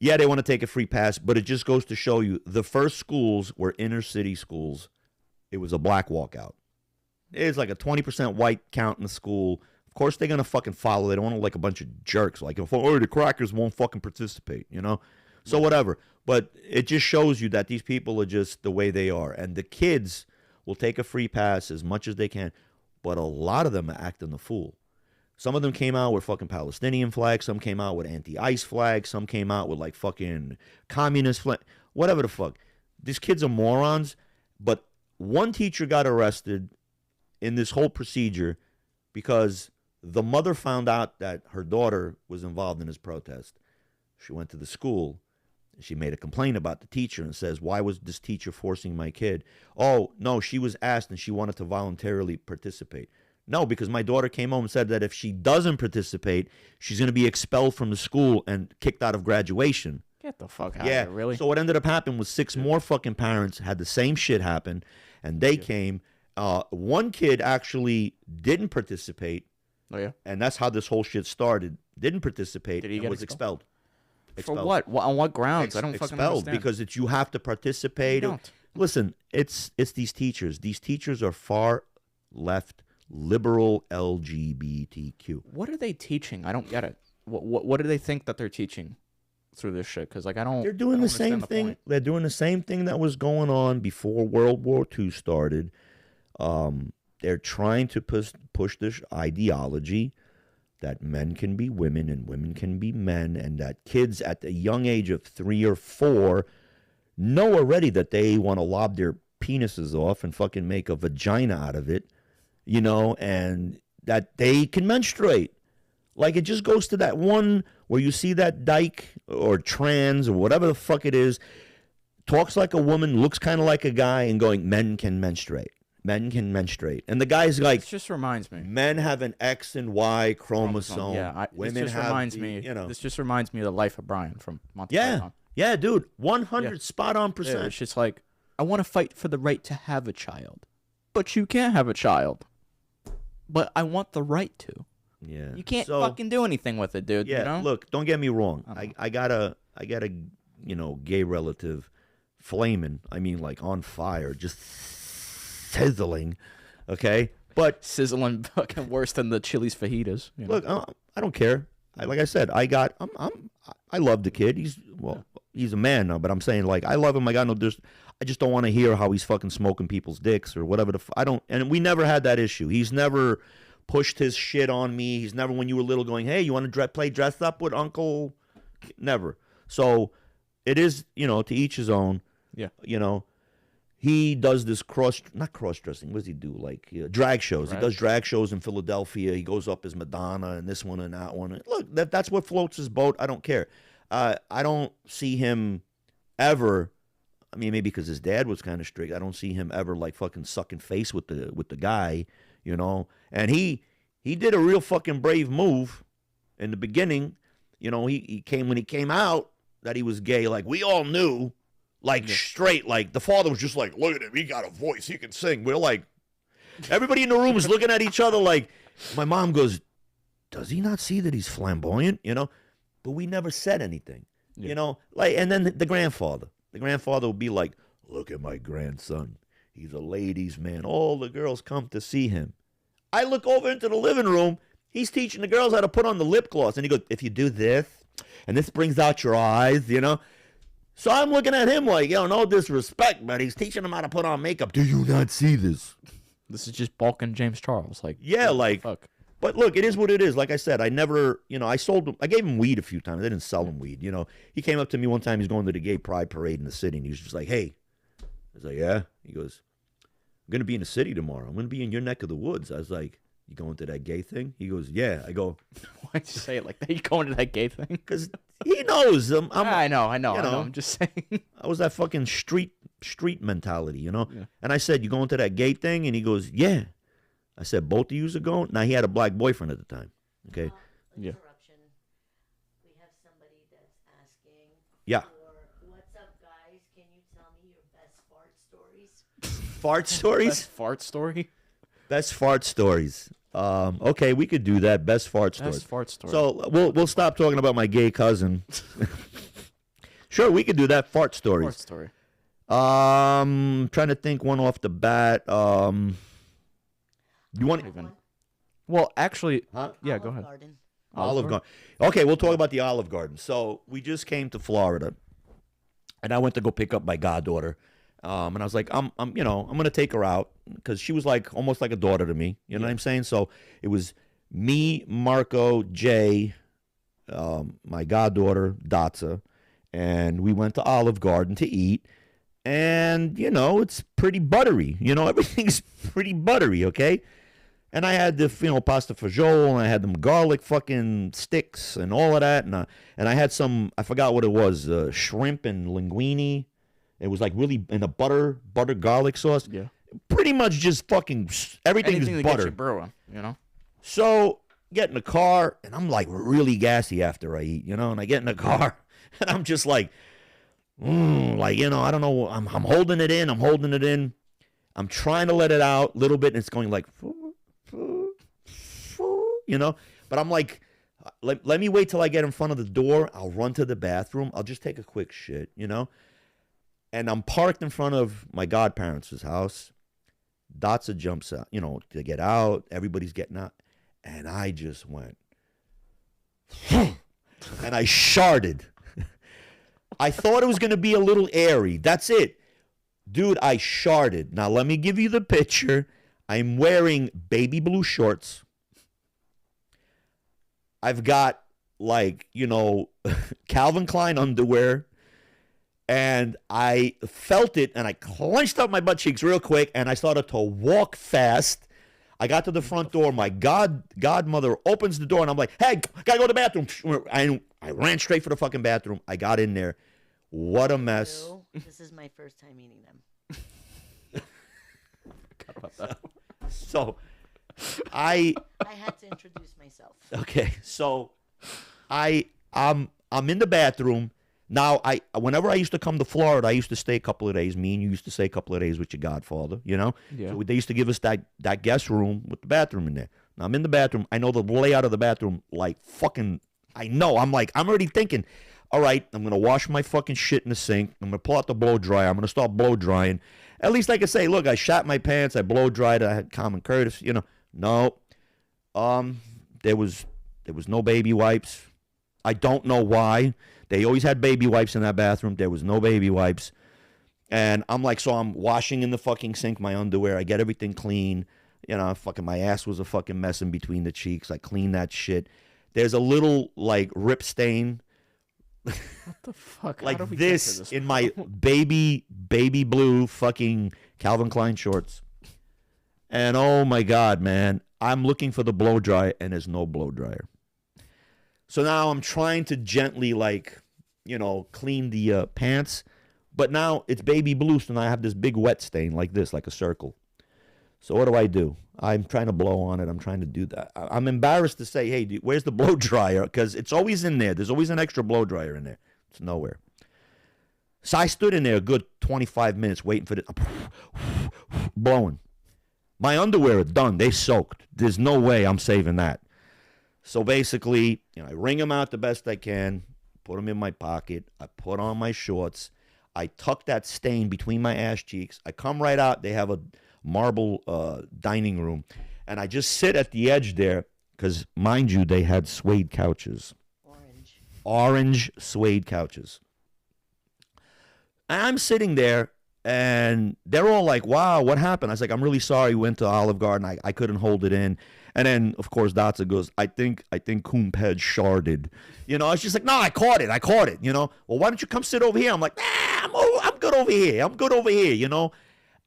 Yeah, they want to take a free pass, but it just goes to show you the first schools were inner city schools. It was a black walkout. there's like a 20% white count in the school. Of course, they're going to fucking follow. They don't want to like a bunch of jerks. Like, the crackers won't fucking participate, you know? So whatever. But it just shows you that these people are just the way they are. And the kids will take a free pass as much as they can. But a lot of them are acting the fool. Some of them came out with fucking Palestinian flags. Some came out with anti-ICE flags. Some came out with like fucking communist flag. Whatever the fuck. These kids are morons. But one teacher got arrested in this whole procedure because the mother found out that her daughter was involved in this protest. She went to the school. She made a complaint about the teacher and says, why was this teacher forcing my kid? Oh, no, she was asked and she wanted to voluntarily participate. No, because my daughter came home and said that if she doesn't participate, she's going to be expelled from the school and kicked out of graduation. Get the fuck out of here, really? So what ended up happening was 6 more fucking parents had the same shit happen, and they came. One kid actually didn't participate. Oh, yeah? And that's how this whole shit started. Didn't participate and was expelled. For what? On what grounds? I don't fucking expelled understand. because you have to participate. You don't. Listen, it's these teachers. These teachers are far left, liberal, LGBTQ. What are they teaching? I don't get it. What do they think that they're teaching through this shit? Because like I don't. They're doing the same thing. They're doing the same thing that was going on before World War II started. They're trying to push this ideology that men can be women and women can be men, and that kids at the young age of 3 or 4 know already that they want to lob their penises off and fucking make a vagina out of it, you know, and that they can menstruate. Like, it just goes to that one where you see that dyke or trans or whatever the fuck it is, talks like a woman, looks kind of like a guy, and going, men can menstruate. Men can menstruate. And the guy's like, this just reminds me. Men have an X and Y chromosome. Yeah, women this just have reminds the, me. You know. This just reminds me of the Life of Brian from Monty Yeah. Python. Yeah, dude. 100 spot on percent. Yeah, it's just like, I want to fight for the right to have a child. But you can't have a child. But I want the right to. Yeah. You can't fucking do anything with it, dude. Yeah, you know? look, don't get me wrong. I got a you know, gay relative flaming. I mean, like on fire, just sizzling. Okay? But sizzling fucking worse than the Chili's fajitas. You know? Look, I don't care. Like I said, I love the kid. He's a man now, but I'm saying, like, I love him. I just don't want to hear how he's fucking smoking people's dicks or whatever. And we never had that issue. He's never pushed his shit on me. He's never, when you were little, going, hey, you want to play dress up with Uncle? Never. So it is, you know, to each his own. Yeah. You know, he does this not cross-dressing. What does he do? Like drag shows. He does drag shows in Philadelphia. He goes up as Madonna and this one and that one. Look, that's what floats his boat. I don't care. I don't see him ever. I mean, maybe because his dad was kind of strict. I don't see him ever like fucking sucking face with the guy, you know. And he did a real fucking brave move in the beginning. You know, when he came out that he was gay, like we all knew, like straight, like the father was just like, look at him, he got a voice, he can sing. We're like, everybody in the room is looking at each other like, my mom goes, does he not see that he's flamboyant, you know? But we never said anything, you know? Like, and then the grandfather would be like, look at my grandson. He's a ladies' man. All the girls come to see him. I look over into the living room. He's teaching the girls how to put on the lip gloss. And he goes, if you do this, and this brings out your eyes, you know? So I'm looking at him like, yo, no disrespect, but he's teaching them how to put on makeup. Do you not see this? This is just Balkan James Charles. Like, yeah, like, fuck. But look, it is what it is. Like I said, I never, you know, I gave him weed a few times. I didn't sell him weed, you know. He came up to me one time. He's going to the gay pride parade in the city, and he was just like, hey. I was like, yeah. He goes, I'm going to be in the city tomorrow. I'm going to be in your neck of the woods. I was like, you going to that gay thing? He goes, yeah. I go, why'd you say it like that? You going to that gay thing? Because he knows. I know. You know, I'm just saying. I was that fucking street mentality, you know? Yeah. And I said, you going to that gay thing? And he goes, yeah. I said, both of yous are going? Now, he had a black boyfriend at the time. Okay? Yeah. We have somebody that's asking. Yeah. What's up, guys? Can you tell me your best fart stories? Fart stories? Best fart story? Best fart stories. Okay, we could do that. Best fart stories. Best fart story. So we'll stop talking about my gay cousin. Sure, we could do that. Fart stories. Fart story. Trying to think one off the bat. You want even? Well, actually, Huh? yeah, Olive go ahead. Garden. Olive Garden. Okay, we'll talk about the Olive Garden. So we just came to Florida, and I went to go pick up my goddaughter, and I was like, I'm gonna take her out because she was like almost like a daughter to me. You know what I'm saying? So it was me, Marco, Jay, my goddaughter Dotsa, and we went to Olive Garden to eat. And it's pretty buttery. Everything's pretty buttery. Okay. And I had the, pasta fagioli, and I had them garlic fucking sticks and all of that. And I had some, I forgot what it was, shrimp and linguine. It was like really in a butter garlic sauce. Yeah. Pretty much just fucking everything Anything is that butter. gets you brewing, So get in the car, and I'm like really gassy after I eat, and I get in the car, and I'm just like, I don't know. I'm holding it in. I'm trying to let it out a little bit, and it's going like, But I'm like, let me wait till I get in front of the door. I'll run to the bathroom. I'll just take a quick shit, And I'm parked in front of my godparents' house. Dotsa jumps out, to get out. Everybody's getting out. And I just went, and I sharted. I thought it was going to be a little airy. That's it. Dude, I sharted. Now, let me give you the picture. I'm wearing baby blue shorts. I've got, Calvin Klein underwear. And I felt it, and I clenched up my butt cheeks real quick, and I started to walk fast. I got to the front door. My godmother opens the door, and I'm like, hey, gotta go to the bathroom. I ran straight for the fucking bathroom. I got in there. What a mess. This is my first time eating them. Forgot about that. So I had to introduce myself. Okay, so I'm in the bathroom. Now, whenever I used to come to Florida, I used to stay a couple of days. Me and you used to stay a couple of days with your godfather, Yeah. So they used to give us that guest room with the bathroom in there. Now, I'm in the bathroom. I know the layout of the bathroom like fucking, I know. I'm already thinking, all right, I'm going to wash my fucking shit in the sink. I'm going to pull out the blow dryer. I'm going to start blow drying. At least I can say, look, I shat my pants. I blow dried. I had common courtesy, No. There was no baby wipes. I don't know why. They always had baby wipes in that bathroom. There was no baby wipes. And I'm like, so I'm washing in the fucking sink my underwear. I get everything clean. Fucking my ass was a fucking mess in between the cheeks. I clean that shit. There's a little, rip stain. What the fuck? Like this in my baby blue fucking Calvin Klein shorts. And oh my God, man. I'm looking for the blow dryer, and there's no blow dryer. So now I'm trying to gently, clean the pants. But now it's baby blue, so now I have this big wet stain like this, like a circle. So what do? I'm trying to blow on it. I'm trying to do that. I'm embarrassed to say, hey, dude, where's the blow dryer? Because it's always in there. There's always an extra blow dryer in there. It's nowhere. So I stood in there a good 25 minutes waiting for it, blowing. My underwear are done. They soaked. There's no way I'm saving that. So basically, I wring them out the best I can, put them in my pocket. I put on my shorts. I tuck that stain between my ass cheeks. I come right out. They have a marble dining room. And I just sit at the edge there because, mind you, they had suede couches. Orange suede couches. And I'm sitting there, and they're all like, wow, what happened? I was like, I'm really sorry. We went to Olive Garden. I couldn't hold it in. And then, of course, Dotsa goes, I think Coomp had sharded. I was just like, no, I caught it. Well, why don't you come sit over here? I'm like, nah, I'm good over here.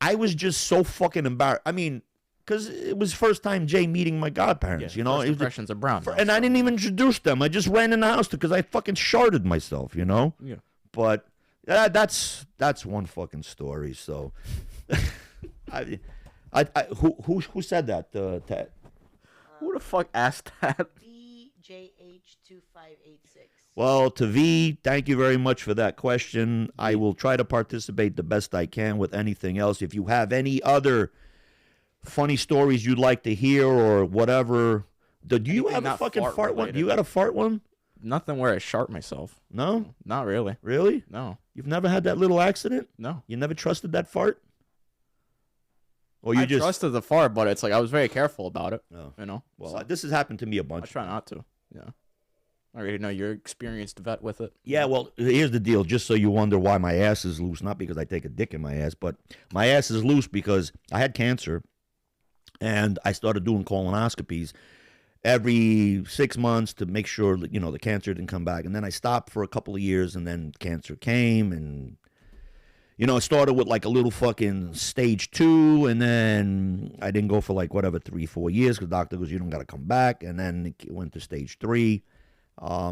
I was just so fucking embarrassed. I mean, because it was first time Jay meeting my godparents, First impressions are brown. And I didn't even introduce them. I just ran in the house because I fucking sharded myself, Yeah. But that's one fucking story. So, who said that? Who the fuck asked that? BJH2586. Well, to V, thank you very much for that question. I will try to participate the best I can with anything else. If you have any other funny stories you'd like to hear or whatever, do you have a fucking fart one? Do you got a fart one? Nothing where I sharp myself. No? Not really. Really? No. You've never had that little accident? No. You never trusted that fart? Or you I trusted the fart, but it's like I was very careful about it. Oh. You know. Well, So, this has happened to me a bunch. I try not to. Yeah. I already know you're experienced vet with it. Yeah, well, here's the deal. Just so you wonder why my ass is loose, not because I take a dick in my ass, but my ass is loose because I had cancer, and I started doing colonoscopies every 6 months to make sure that, the cancer didn't come back. And then I stopped for a couple of years, and then cancer came, and it started with like a little fucking stage 2, and then I didn't go for like whatever 3-4 years because the doctor goes, you don't got to come back, and then it went to stage 3.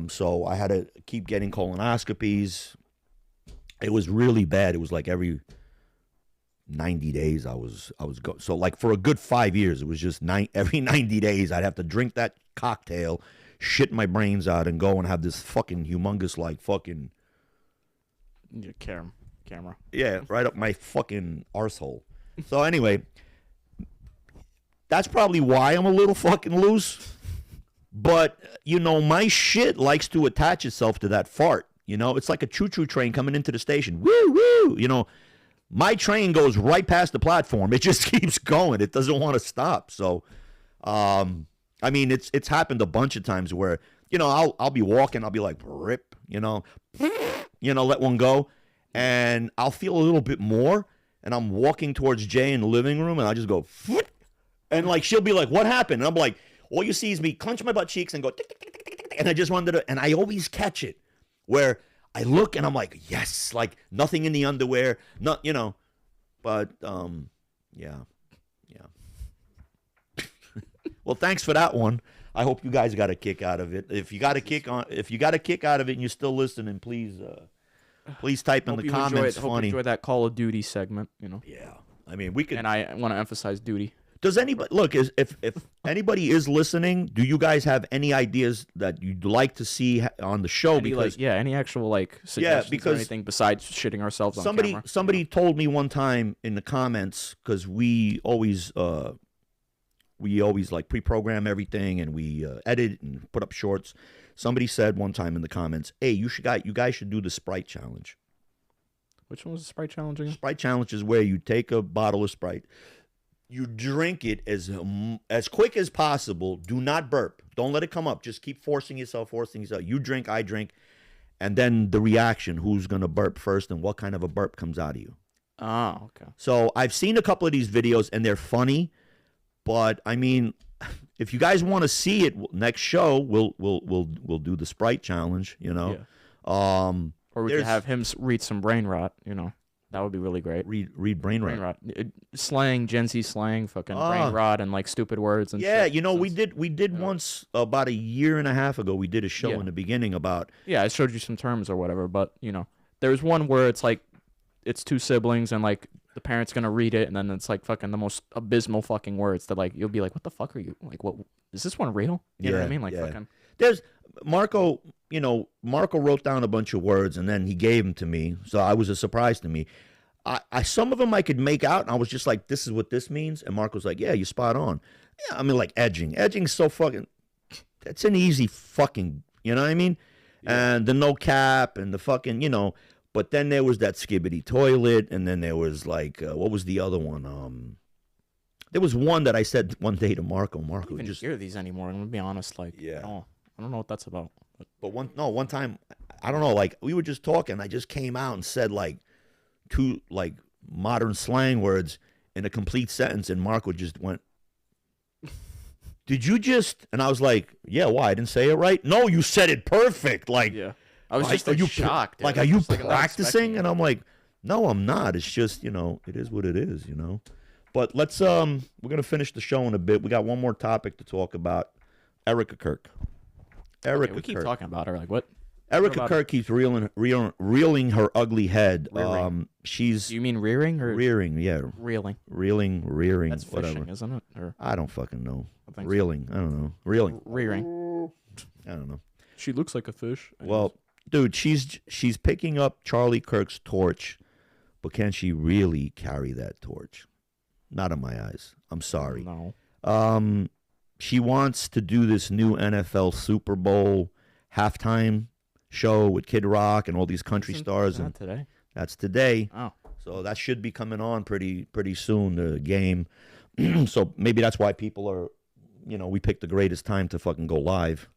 So I had to keep getting colonoscopies. It was really bad. It was like every 90 days I was so like for a good 5 years, it was just every 90 days I'd have to drink that cocktail, shit my brains out, and go and have this fucking humongous like fucking Your camera. Yeah, right up my fucking arsehole. So anyway, that's probably why I'm a little fucking loose. But, my shit likes to attach itself to that fart. It's like a choo-choo train coming into the station. Woo, woo. My train goes right past the platform. It just keeps going. It doesn't want to stop. So, I mean, it's happened a bunch of times where, I'll be walking. I'll be like, rip, let one go. And I'll feel a little bit more. And I'm walking towards Jay in the living room. And I just go, and like, she'll be like, what happened? And I'm like, all you see is me clench my butt cheeks and go, tick, tick, tick, tick, tick, and I just wanted to, and I always catch it where I look and I'm like, yes, like nothing in the underwear, not, but, yeah. Well, thanks for that one. I hope you guys got a kick out of it. If you got a kick out of it and you're still listening, please type in the comments. Hope you enjoyed that Call of Duty segment, Yeah. I mean, we could. And I want to emphasize duty. Does anybody look? If anybody is listening, do you guys have any ideas that you'd like to see on the show? Because any actual suggestions or anything besides shitting ourselves on camera. Somebody told me one time in the comments, because we always like pre-program everything and we edit and put up shorts. Somebody said one time in the comments, "Hey, you guys should do the Sprite challenge." Which one was the Sprite challenge again? Sprite challenge is where you take a bottle of Sprite. You drink it as quick as possible. Do not burp. Don't let it come up. Just keep forcing yourself. You drink, I drink. And then the reaction, who's going to burp first and what kind of a burp comes out of you. Oh, okay. So I've seen a couple of these videos and they're funny. But, I mean, if you guys want to see it next show, we'll do the Sprite challenge, Yeah. Or we could have him read some brain rot, That would be really great. Read brain rot. Slang, Gen Z slang, fucking brain rot and like stupid words and shit. Yeah, we did once about a year and a half ago. We did a show in the beginning about. Yeah, I showed you some terms or whatever, but there's one where it's like it's two siblings and like the parent's gonna read it and then it's like fucking the most abysmal fucking words that like you'll be like, what the fuck are you like? What is this one real? You know what I mean? Like fucking. There's Marco. Marco wrote down a bunch of words and then he gave them to me. So I was a surprise to me. I some of them I could make out and I was just like, this is what this means. And Marco's like, yeah, you're spot on. Yeah, I mean, like edging. Edging's so fucking, that's an easy fucking, you know what I mean? Yeah. And the no cap and the fucking, but then there was that skibbity toilet and then there was like, what was the other one? There was one that I said one day to Marco. Marco, I don't even hear these anymore. I'm gonna be honest. Like, I don't know what that's about. But one time, I don't know. Like we were just talking. I just came out and said like two like modern slang words in a complete sentence, and Marco just went, "Did you just?" And I was like, "Yeah, why? I didn't say it right." No, you said it perfect. Like, I was just shocked. Like, are you practicing? And I'm like, no, I'm not. It's just it is what it is. But let's we're gonna finish the show in a bit. We got one more topic to talk about. Erica Kirk. We keep talking about her. Like what? Erica Kirk keeps reeling her ugly head. She's. You mean rearing or rearing? Yeah. Reeling. Rearing. That's whatever. fishing, isn't it? Or I don't fucking know. Reeling. So. I don't know. Reeling. Rearing. I don't know. She looks like a fish. Well, dude, she's picking up Charlie Kirk's torch, but can she really carry that torch? Not in my eyes. I'm sorry. No. She wants to do this new NFL Super Bowl halftime show with Kid Rock and all these country stars. And today? That's today. Oh. So that should be coming on pretty soon, the game. So maybe that's why people are, we picked the greatest time to fucking go live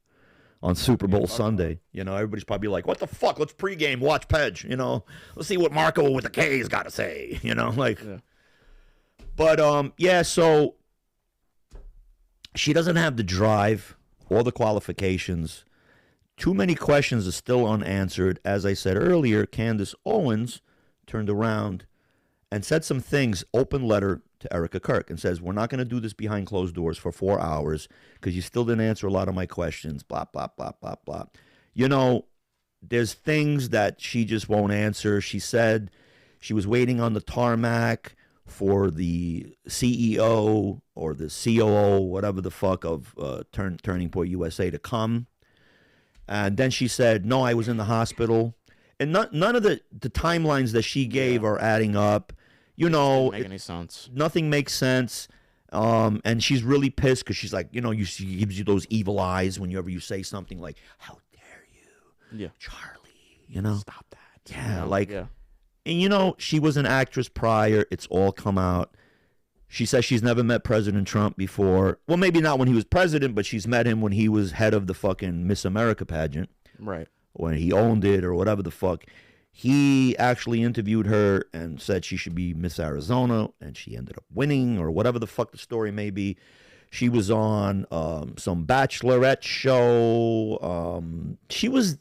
on Super Bowl Sunday. Everybody's probably like, what the fuck? Let's pregame, watch Pedge, Let's see what Marco with the K's got to say, Yeah. But, so she doesn't have the drive or the qualifications. Too many questions are still unanswered. As I said earlier, Candace Owens turned around and said some things, open letter to Erica Kirk, and says, we're not going to do this behind closed doors for 4 hours because you still didn't answer a lot of my questions, blah, blah, blah, blah, blah. There's things that she just won't answer. She said she was waiting on the tarmac for the CEO or the COO, whatever the fuck, of Turning Point USA to come. And then she said, no, I was in the hospital. And none of the timelines that she gave are adding up. Doesn't make any sense. Nothing makes sense. And she's really pissed because she's like, she gives you those evil eyes whenever you say something like, how dare you, Charlie, Stop that. Yeah, And, she was an actress prior. It's all come out. She says she's never met President Trump before. Well, maybe not when he was president, but she's met him when he was head of the fucking Miss America pageant. Right. When he owned it or whatever the fuck. He actually interviewed her and said she should be Miss Arizona, and she ended up winning, or whatever the fuck the story may be. She was on some bachelorette show. She was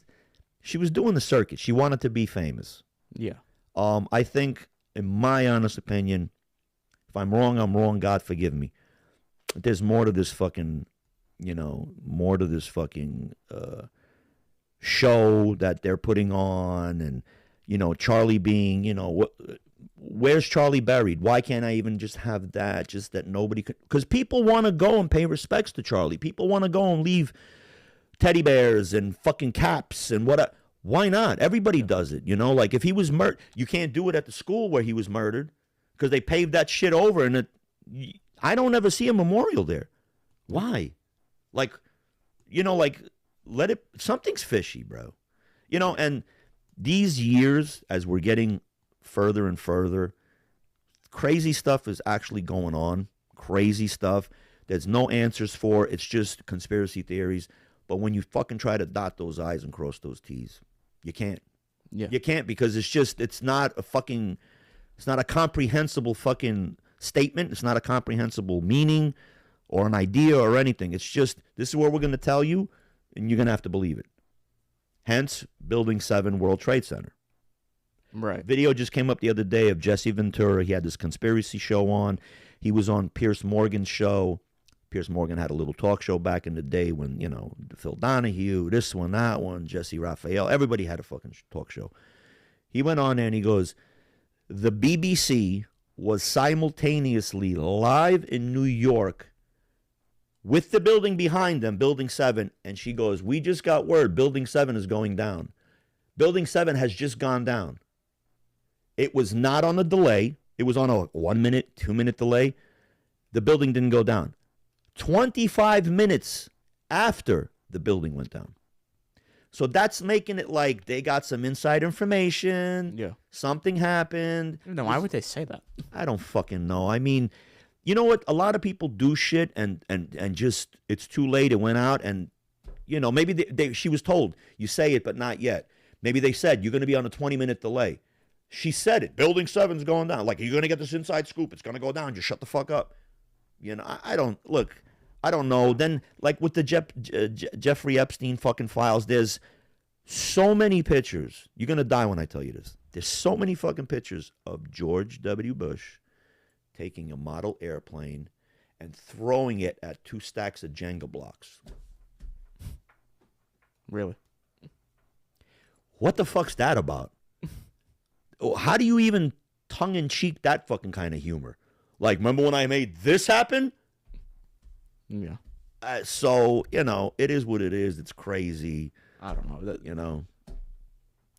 doing the circuit. She wanted to be famous. Yeah. I think, in my honest opinion, if I'm wrong, I'm wrong. God forgive me. There's more to this fucking, show that they're putting on, and Charlie being, where's Charlie buried? Why can't I even just have that? Just that nobody could, because people want to go and pay respects to Charlie. People want to go and leave teddy bears and fucking caps and what. Why not? Everybody does it, Like if he was murdered, you can't do it at the school where he was murdered because they paved that shit over, and I don't ever see a memorial there. Why? Like, let it. Something's fishy, bro. And these years, as we're getting further and further, crazy stuff is actually going on. Crazy stuff. There's no answers for. It's just conspiracy theories. But when you fucking try to dot those I's and cross those T's, you can't. Yeah. You can't, because it's not a comprehensible fucking statement. It's not a comprehensible meaning or an idea or anything. It's just, this is what we're going to tell you, and you're going to have to believe it. Hence, Building 7 World Trade Center. Right. Video just came up the other day of Jesse Ventura. He had this conspiracy show on. He was on Piers Morgan's show. Piers Morgan had a little talk show back in the day when, Phil Donahue, this one, that one, Jesse Raphael. Everybody had a fucking talk show. He went on there and he goes, the BBC was simultaneously live in New York with the building behind them, Building 7, and she goes, we just got word Building 7 is going down. Building 7 has just gone down. It was not on a delay. It was on a 1 minute, 2 minute delay. The building didn't go down. 25 minutes after the building went down. So that's making it like they got some inside information. Yeah. Something happened. No, why would they say that? I don't fucking know. I mean, you know what? A lot of people do shit and just, it's too late. It went out and, maybe she was told, you say it, but not yet. Maybe they said, you're going to be on a 20-minute delay. She said it. Building 7's going down. Like, you're going to get this inside scoop. It's going to go down. Just shut the fuck up. I don't know. Then, like with the Jeffrey Epstein fucking files, there's so many pictures. You're going to die when I tell you this. There's so many fucking pictures of George W. Bush taking a model airplane and throwing it at 2 stacks of Jenga blocks. Really? What the fuck's that about? How do you even tongue-in-cheek that fucking kind of humor? Like, remember when I made this happen? Yeah. So, it is what it is. It's crazy. I don't know.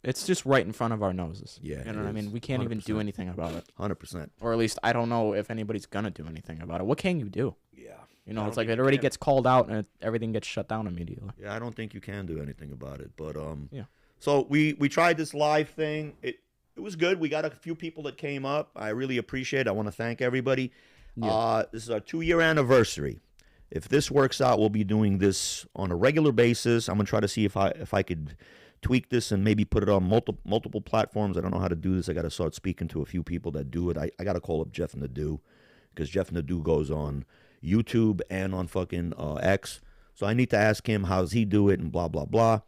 It's just right in front of our noses. Yeah. You know what I mean? We can't 100%. even do anything about it. 100%. Or at least I don't know if anybody's going to do anything about it. What can you do? Yeah. It's like it already gets called out and everything gets shut down immediately. Yeah, I don't think you can do anything about it. But, yeah. So we tried this live thing. it was good. We got a few people that came up. I really appreciate it. I want to thank everybody. Yeah. This is our 2-year anniversary. If this works out, we'll be doing this on a regular basis. I'm gonna try to see if I could tweak this and maybe put it on multiple platforms. I don't know how to do this. I got to start speaking to a few people that do it. I got to call up Jeff Nadeau, because Jeff Nadeau goes on YouTube and on fucking X. So I need to ask him how's he do it and blah, blah, blah.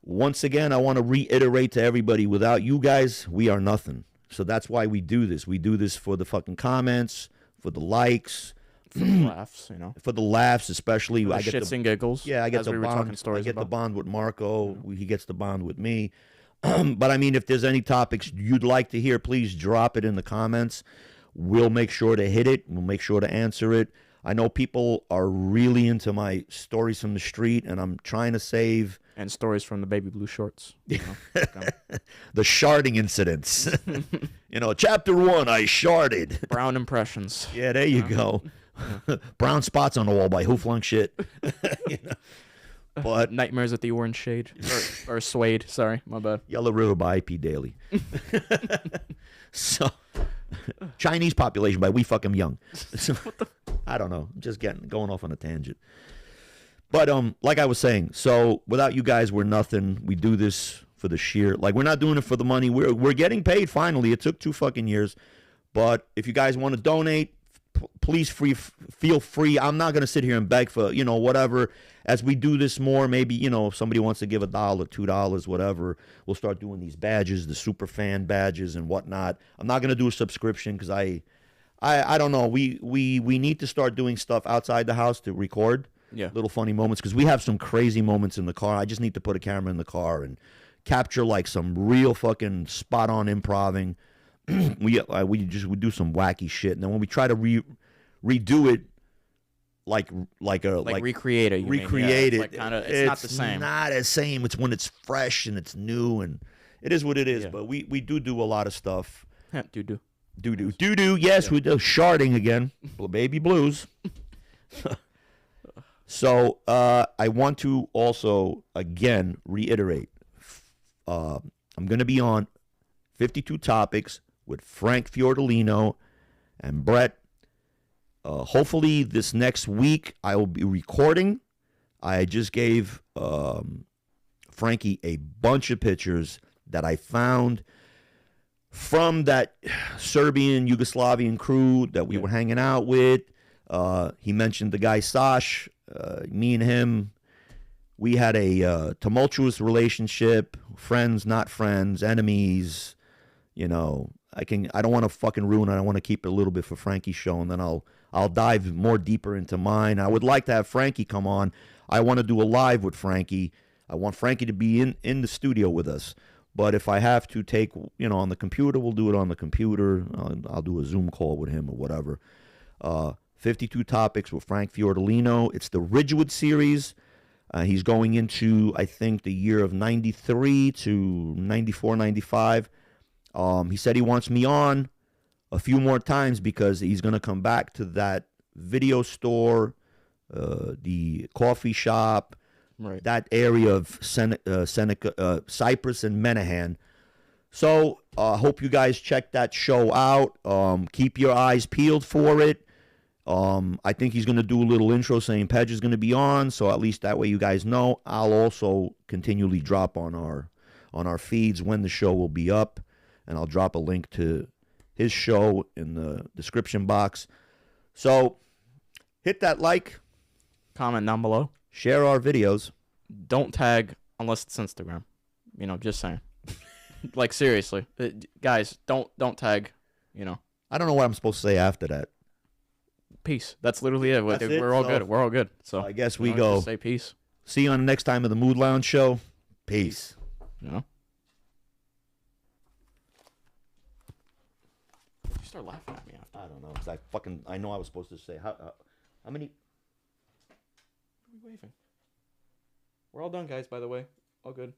Once again, I want to reiterate to everybody, without you guys, we are nothing. So that's why we do this. We do this for the fucking comments, for the likes, for the laughs, for the laughs, especially. For the shits and giggles. Yeah, I get the bond. I get the bond with Marco. He gets the bond with me. But I mean, if there's any topics you'd like to hear, please drop it in the comments. We'll make sure to hit it. We'll make sure to answer it. I know people are really into my stories from the street, and I'm trying to save. And stories from the baby blue shorts. The sharding incidents. Chapter 1, I sharded. Brown impressions. Yeah, there you go. Brown spots on the wall by Who Flung Shit. But Nightmares at the Orange Shade. Or Suede, sorry, my bad. Yellow River by IP Daily. So, Chinese population by We Fuck 'Em Young. So, I don't know. I'm just going off on a tangent. But like I was saying, so without you guys, we're nothing. We do this for the sheer, we're not doing it for the money. We're getting paid finally. It took 2 fucking years. But if you guys want to donate, please feel free. I'm not going to sit here and beg for, whatever. As we do this more, maybe, if somebody wants to give $1, $2, whatever, we'll start doing these badges, the super fan badges and whatnot. I'm not going to do a subscription because I don't know. We need to start doing stuff outside the house to record little funny moments, because we have some crazy moments in the car. I just need to put a camera in the car and capture some real fucking spot on improving. we do some wacky shit, and then when we try to redo it, recreate it, it, it's not the same. Not as same. It's when it's fresh and it's new, and it is what it is. Yeah. But we do a lot of stuff. Do. Yes, we do sharding again. Baby blues. So I want to also again reiterate. I'm going to be on 52 Topics with Frank Fiordolino and Brett. Hopefully this next week I will be recording. I just gave Frankie a bunch of pictures that I found from that Serbian Yugoslavian crew that we were hanging out with. He mentioned the guy Sash. Me and him, we had a tumultuous relationship. Friends, not friends, enemies. I don't want to fucking ruin it. I want to keep it a little bit for Frankie's show, and then I'll dive more deeper into mine. I would like to have Frankie come on. I want to do a live with Frankie. I want Frankie to be in the studio with us. But if I have to take, on the computer, we'll do it on the computer. I'll do a Zoom call with him or whatever. 52 Topics with Frank Fiordolino. It's the Ridgewood series. He's going into, I think, the year of 93 to 94, 95. He said he wants me on a few more times because he's going to come back to that video store, the coffee shop, right, that area of Seneca, Cypress and Menahan. So I hope you guys check that show out. Keep your eyes peeled for it. I think he's going to do a little intro saying Pedge is going to be on, so at least that way you guys know. I'll also continually drop on our feeds when the show will be up, and I'll drop a link to his show in the description box. So hit that like, comment down below, share our videos. Don't tag unless it's Instagram. Just saying. Seriously, guys, don't tag. I don't know what I'm supposed to say after that. Peace. That's literally it. We're all good. We're all good. So I guess we go. Just say peace. See you on the next time of the Mood Lounge show. Peace. You start laughing at me after. I don't know, because I know I was supposed to say how many. What are we waving? We're all done, guys. By the way, all good.